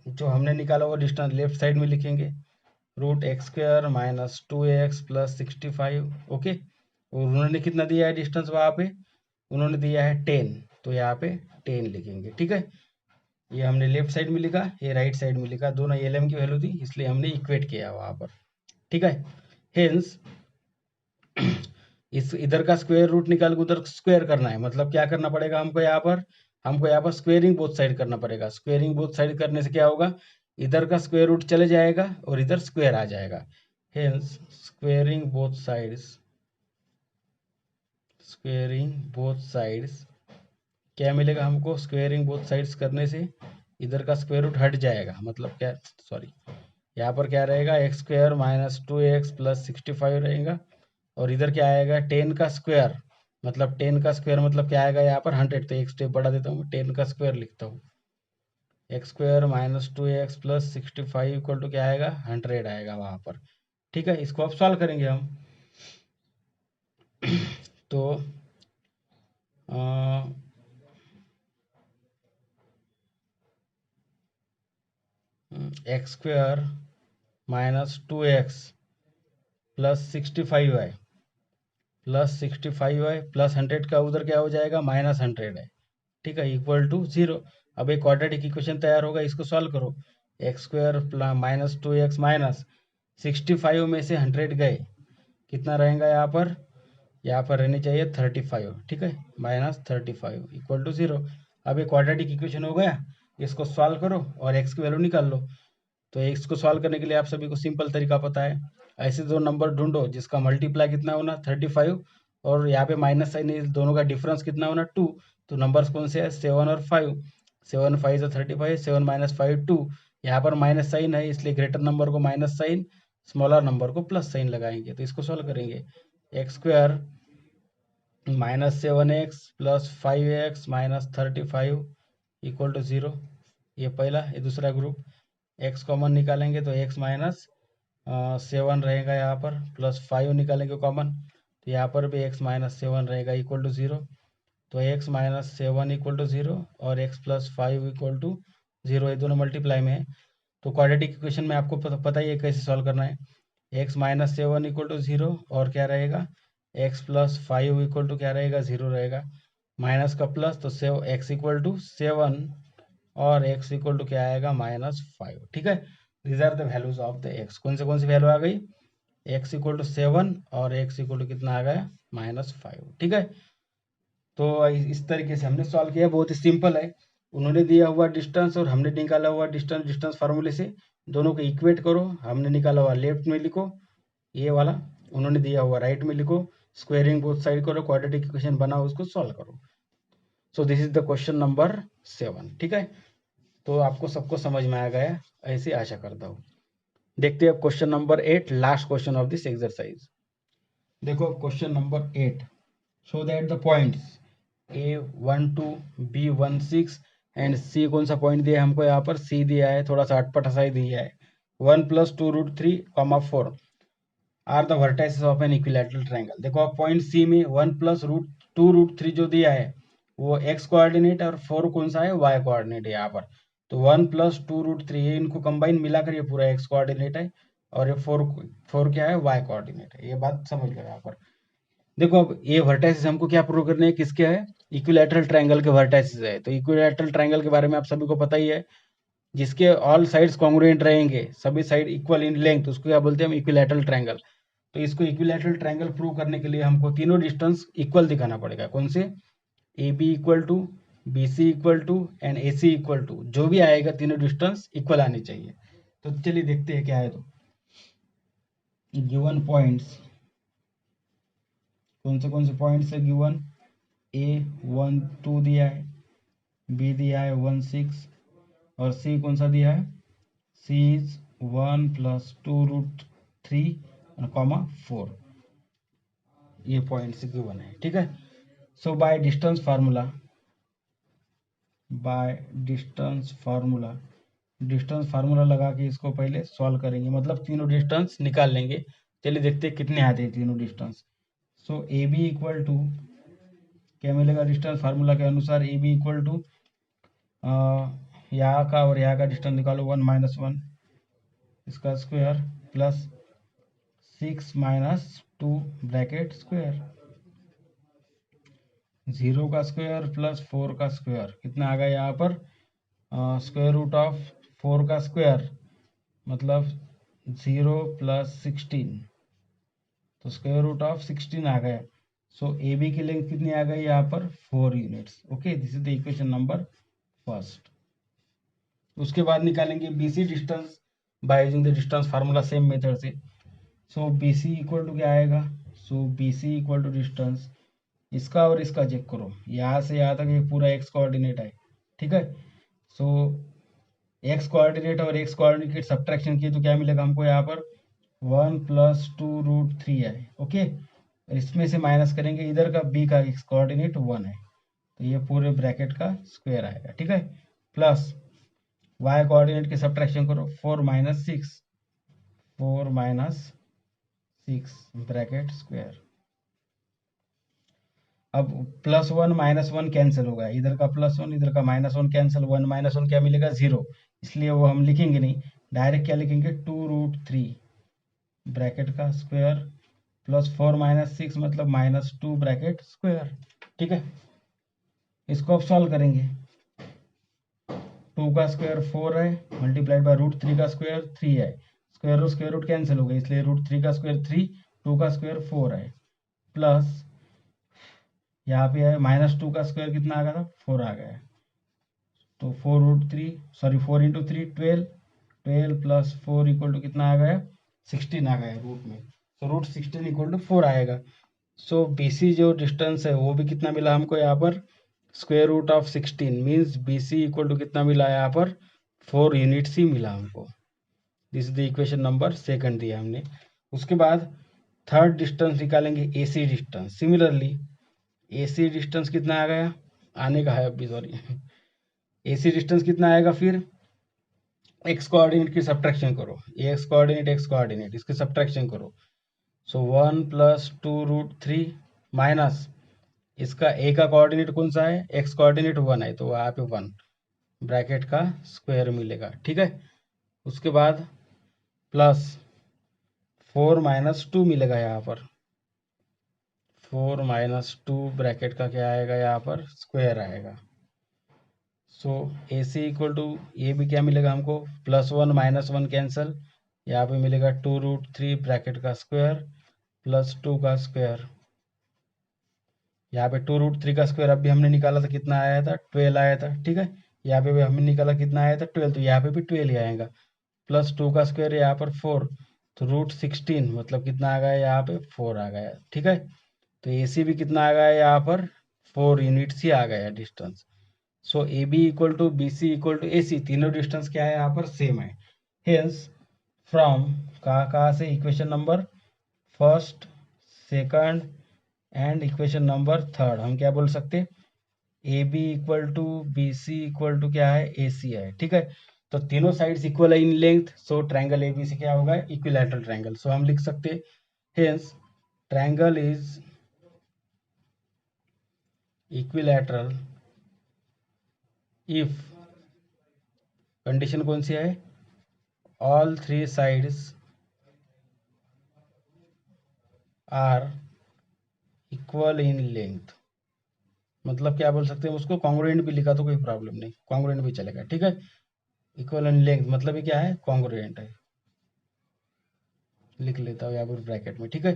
जो हमने निकाला हुआ डिस्टेंस लेफ्ट साइड में लिखेंगे, root X square minus 2x plus 65। Okay, और उन्होंने कितना दिया है डिस्टेंस वहाँ पे, उन्होंने दिया है 10, तो यहाँ पे 10 लिखेंगे। ठीक है, ये हमने लेफ्ट साइड में लिखा, ये राइट साइड में लिखा, दोनों एल एम की वैल्यू थी इसलिए हमने इक्वेट किया वहाँ पर। ठीक है, हेंस इस इधर का स्क्वायर रूट निकाल के उधर स्क्वायर करना है, मतलब क्या करना पड़ेगा हमको यहाँ पर, हमको यहाँ पर स्क्वेयरिंग बोथ साइड करना पड़ेगा। स्क्वेयरिंग बोथ साइड करने से क्या होगा, इधर का स्क्वायर रूट चले जाएगा और इधर स्क्वायर आ जाएगा। Hence squaring both sides, squaring both sides क्या मिलेगा हमको, स्क्वेयरिंग बोथ साइड्स करने से इधर का स्क्वायर रूट हट जाएगा, मतलब क्या, सॉरी यहाँ पर क्या रहेगा x square minus 2x plus 65 रहेगा, और इधर क्या आएगा 10 का स्क्वायर, मतलब 10 का स्क्वायर मतलब क्या आएगा यहाँ पर 100, तो एक स्टेप बढ़ा देता हूँ, 10 का स्क्वायर लिखता हूँ, X square minus 2x plus 65 equal to क्या आएगा 100 आएगा वहाँ पर। ठीक है, इसको अब सॉल्व करेंगे हम। तो X square minus 2x plus 65 है, प्लस 65 है, प्लस 100 का उधर क्या हो जाएगा माइनस 100 है। ठीक है, इक्वल टू 0। अब एक क्वाड्रेटिक इक्वेशन तैयार होगा, इसको सॉल्व करो, x square minus 2x minus 65 में से 100 गए, कितना रहेगा यहाँ पर रहनी चाहिए 35। ठीक है, माइनस 35 इक्वल टू 0। अब एक क्वाड्रेटिक इक्वेशन हो गया, इसको सॉल्व करो और एक्स की वैल्यू निकाल लो। तो एक्स को सॉल्व करने के लिए आप सभी को सिंपल तरीका पता है, ऐसे दो नंबर ढूंढो जिसका मल्टीप्लाई कितना होना 35, और यहाँ पे माइनस साइन है, दोनों का डिफरेंस कितना होना 2। तो नंबर्स कौन से है 7 और 5, 7 5 से 35, 7 माइनस 5 2, यहाँ पर माइनस साइन है इसलिए ग्रेटर नंबर को माइनस साइन, स्मॉलर नंबर को प्लस साइन लगाएंगे, तो इसको सॉल्व करेंगे। X square -7x + 5x - 35 = 0। ये पहला। ये दूसरा ग्रुप। x कॉमन निकालेंगे तो x - 7 रहेगा यहाँ पर, +5 निकालेंगे कॉमन तो यहाँ पर भी x - 7 रहेगा = 0। तो x - 7 = 0 और x + 5 = 0। ये दोनों मल्टीप्लाई में है। तो क्वाड्रेटिक इक्वेशन में आपको पता ही है कैसे सॉल्व करना है। x - 7 = 0 और क्या रहेगा, x + 5 = क्या रहेगा, 0 रहेगा। माइनस का प्लस तो x = 7 और x = क्या आएगा, -5। ठीक है। These are the values of the x। कौन सी वैल्यू आ गई, x = 7 और x = कितना आ गया, -5। ठीक है। तो इस तरीके से हमने सॉल्व किया, बहुत ही सिंपल है। उन्होंने दिया हुआ डिस्टेंस और हमने निकाला हुआ डिस्टेंस फार्मूले से दोनों को इक्वेट करो। हमने निकाला हुआ लेफ्ट में लिखो ये वाला, उन्होंने दिया हुआ राइट में लिखो, स्क्वायरिंग बोथ साइड करो, क्वाड्रेटिक इक्वेशन बनाओ, उसको सॉल्व करो। सो this is the question number 7। ठीक है। तो आपको सबको समझ में आ गया ऐसे आशा करता हूँ। देखते हैं question number 8, last question of this exercise. देखो question number 8, show that the points A12 B16 and C कौन सा पॉइंट दिया है हमको, यहाँ पर C दिया है, थोड़ा सा अटपटा सा ही दिया है। 1 + 2√3, 4 are the vertices of an equilateral triangle. देखो आप पॉइंट C में 1 + 2√3 जो दिया है वो x कोऑर्डिनेट और 4 कौन सा है, y कोऑर्डिनेट है यहाँ पर। तो 1 + 2√3 इनको कंबाइन मिलाकर ये पूरा x कोऑर्डिनेट है और ये 4 क्या है, y कोऑर्डिनेट है। ये बात समझ लो यहाँ पर। देखो अब ये वर्टाइसेस हमको क्या प्रूव करने हैं, किसके है, इक्विलैटरल ट्रायंगल के वर्टाइसेस है। तो इक्विलैटरल ट्रायंगल के बारे में आप सभी को पता ही है, जिसके ऑल साइड्स कॉन्ग्रुएंट रहेंगे, सभी साइड इक्वल इन लेंथ, उसको क्या बोलते हैं हम, इक्विलैटरल ट्रायंगल। तो इसको इक्विलैटरल ट्रायंगल प्रूव करने के लिए हमको तीनों डिस्टेंस इक्वल दिखाना पड़ेगा। कौन से, AB = BC = एंड AC = जो भी आएगा तीनों डिस्टेंस इक्वल आनी चाहिए। तो चलिए देखते हैं क्या है। तो गिवन पॉइंट्स, कौन से पॉइंट्स है गिवन, A12 दिया है, B दिया है 16 और C कौन सा दिया है, C इज 1 + 2√3 और 4। ये पॉइंट्स गिवन है। ठीक है। सो बाय डिस्टेंस फार्मूला लगा के इसको पहले सॉल्व करेंगे, मतलब तीनों डिस्टेंस निकाल लेंगे। चलिए देखते हैं कितने आते हैं तीनों डिस्टेंस। सो AB = क्या मिलेगा, डिस्टेंस फार्मूला के अनुसार AB = यहाँ का और यहाँ का डिस्टेंस निकालो, 1 - 1 इसका स्क्वायर प्लस 6 - 2 ब्रैकेट स्क्वायर, 0 का स्क्वायर प्लस 4 का स्क्वायर, कितना आ गया यहाँ पर, √4 का स्क्वायर मतलब 0 + 16, तो √16 आ गया। सो AB की लेंथ कितनी आ गई यहाँ पर, 4 units. Okay, this is the equation number first. उसके बाद निकालेंगे BC distance by using the distance formula same method से। सो BC = क्या आएगा, सो BC = डिस्टेंस, इसका और इसका चेक करो, यहाँ से यहाँ तक ये पूरा x कोऑर्डिनेट है। ठीक है। सो x कोऑर्डिनेट और x कोऑर्डिनेट की सब्ट्रैक्शन की तो क्या मिलेगा हमको यहाँ पर, 1 + 2√3 है। ओके, इसमें से माइनस करेंगे, इधर का b का x कोऑर्डिनेट 1 है तो ये पूरे ब्रैकेट का स्क्वायर आएगा। ठीक है। प्लस y कोऑर्डिनेट की सब्ट्रैक्शन करो, 4 - 6 ब्रैकेट स्क्वायर। अब +1 -1 कैंसिल होगा, इधर का +1 इधर का -1 कैंसिल, 1 - 1 क्या मिलेगा, 0, इसलिए वो हम लिखेंगे नहीं, डायरेक्ट क्या लिखेंगे, 2√3 ब्रैकेट का स्क्वायर प्लस 4 - 6 मतलब -2 ब्रैकेट स्क्वायर। ठीक है। इसको अब सॉल्व करेंगे, 2 का स्क्वायर 4 है मल्टीप्लाइड बाय √3 का स्क्वायर 3 है, स्क्वायर रूट कैंसिल हो गई, इसलिए √3 का स्क्वायर 3, 2 का स्क्वायर 4 है, प्लस यहाँ पे है -2 का स्क्वायर कितना आ गया था, 4 आ गया है, तो 4 × 3 12 प्लस 4 = कितना आ गया, 16 आ गया रूट में। तो √16 = 4 आएगा। सो BC जो डिस्टेंस है वो भी कितना मिला हमको यहाँ पर, √16 मीन्स BC = कितना मिला यहाँ पर, 4 यूनिट्स ही मिला हमको। This is the equation number second दिया हमने। उसके बाद थर्ड डिस्टेंस निकालेंगे AC distance. Similarly AC distance कितना आ गया, आने का है अभी, सॉरी। AC डिस्टेंस कितना आएगा, फिर x कोऑर्डिनेट की सब्ट्रैक्शन करो, x कोऑर्डिनेट इसकी सब्ट्रैक्शन करो। सो 1 + 2√3 माइनस इसका a का कोऑर्डिनेट कौन सा है, x कोऑर्डिनेट 1 है, तो यहाँ पे 1 ब्रैकेट का स्क्वायर मिलेगा, ठीक है। उसके बाद प्लस 4 - 2 मिलेगा यहाँ पर, 4 - 2 ब्रैकेट का क्या आएगा यहाँ पर, स्क्वायर आएगा। सो AC इक्वल टू, ये भी क्या मिलेगा हमको, +1 - 1 कैंसल, यहाँ पे मिलेगा 2√3 ब्रैकेट का स्क्वायर प्लस 2 का स्क्वायर। यहाँ पे 2√3 का स्क्वायर अभी हमने निकाला था, कितना आया था, 12 आया था, ठीक है। यहाँ पे भी हमने निकाला कितना आया था, 12, तो यहाँ पे भी 12 ही आएगा। प्लस 2 का स्क्वायर यहाँ पर 4, तो √16 मतलब कितना आ गया यहाँ पे, 4 आ गया, ठीक है। तो AC भी कितना आ गया यहाँ पर, 4 यूनिट्स ही आ गया distance. So AB equal to BC equal to AC, तीनों डिस्टेंस क्या है यहाँ पर, सेम है। हेंस फ्रॉम कहाँ से, equation number first, second and equation number third, हम क्या बोल सकते, AB equal to BC equal to क्या है, AC है, ठीक है। तो तीनों साइड्स इक्वल है in length, so triangle ABC क्या होगा, इक्विलैटरल ट्रायंगल। सो हम लिख सकते hence triangle is equilateral if, condition कौन सी है, all 3 sides are equal in length, मतलब क्या बोल सकते हैं उसको, कॉन्ग्रुएंट भी लिखा तो कोई प्रॉब्लम नहीं, कॉन्ग्रुएंट भी चलेगा, ठीक है। इक्वल इन लेंथ मतलब ये क्या है, कॉन्ग्रुएंट है, लिख लेता हूँ यहाँ पर ब्रैकेट में, ठीक है।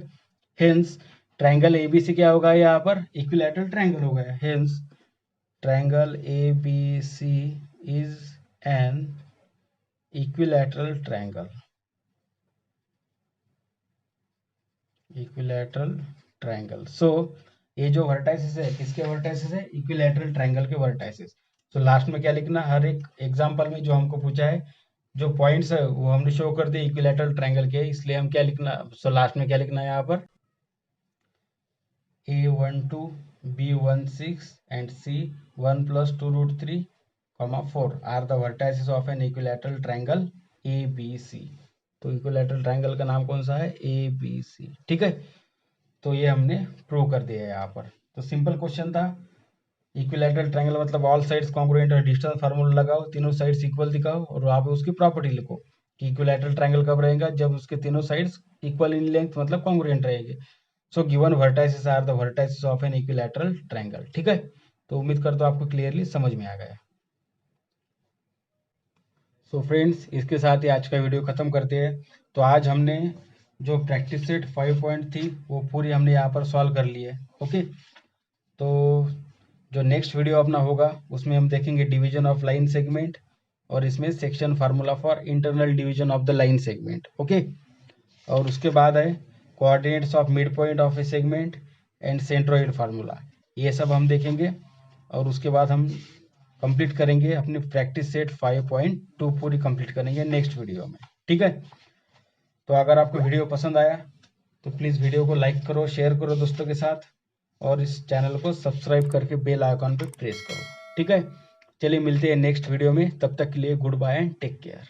हेंस ट्रायंगल ABC क्या होगा यहाँ पर, इक्विलैटरल ट्रायंगल हो गया। Hence triangle ABC is an equilateral triangle, equilateral triangle. So ये जो वर्टाइसिस है, किसके वर्टाइसिस है, इक्विलैटरल ट्रायंगल के वर्टाइसिस। सो लास्ट में क्या लिखना, हर एक एग्जांपल में जो हमको पूछा है, जो पॉइंट्स है वो हमने शो कर दिए इक्विलैटरल ट्रायंगल के, इसलिए हम क्या लिखना, सो लास्ट में क्या लिखना है यहाँ पर, A12 B16 and C1 + 2√3, 4 are the vertices of an equilateral triangle ABC। तो इक्विलैटरल ट्रायंगल का नाम कौन सा है, ABC, ठीक है। तो ये हमने प्रूव कर दिया है यहाँ पर। तो सिंपल क्वेश्चन था, इक्विलैटरल ट्रायंगल मतलब ऑल साइड्स कॉन्ग्रुएंट और डिस्टेंस फार्मूला लगाओ, तीनों साइड्स इक्वल दिखाओ और वहाँ पे उसकी प्रॉपर्टी लिखो कि इक्विलैटरल ट्रायंगल कब रहेगा, जब उसके तीनों साइड्स इक्वल इन लेंथ मतलब कॉन्ग्रुएंट रहेंगे। So given vertices are the vertices of an equilateral triangle, ठीक है। तो उम्मीद करता हूँ आपको क्लियरली समझ में आ गया। सो फ्रेंड्स, इसके साथ ही आज का वीडियो खत्म करते हैं। तो आज हमने जो प्रैक्टिस सेट 5 पॉइंट थी वो पूरी हमने यहाँ पर सॉल्व कर ली है, ओके। तो जो नेक्स्ट वीडियो अपना होगा उसमें हम देखेंगे डिवीजन ऑफ लाइन सेगमेंट, और इसमें section formula for internal division of the line segment, okay. और उसके बाद है coordinates of mid point of A segment and centroid formula, ये सब हम देखेंगे। और उसके बाद हम कंप्लीट करेंगे अपनी प्रैक्टिस सेट 5.2 पूरी कंप्लीट करेंगे नेक्स्ट वीडियो में, ठीक है। तो अगर आपको वीडियो पसंद आया तो प्लीज़ वीडियो को लाइक करो, शेयर करो दोस्तों के साथ, और इस चैनल को सब्सक्राइब करके बेल आइकॉन पे प्रेस करो, ठीक है। चलिए मिलते हैं नेक्स्ट वीडियो में, तब तक के लिए good bye and take care.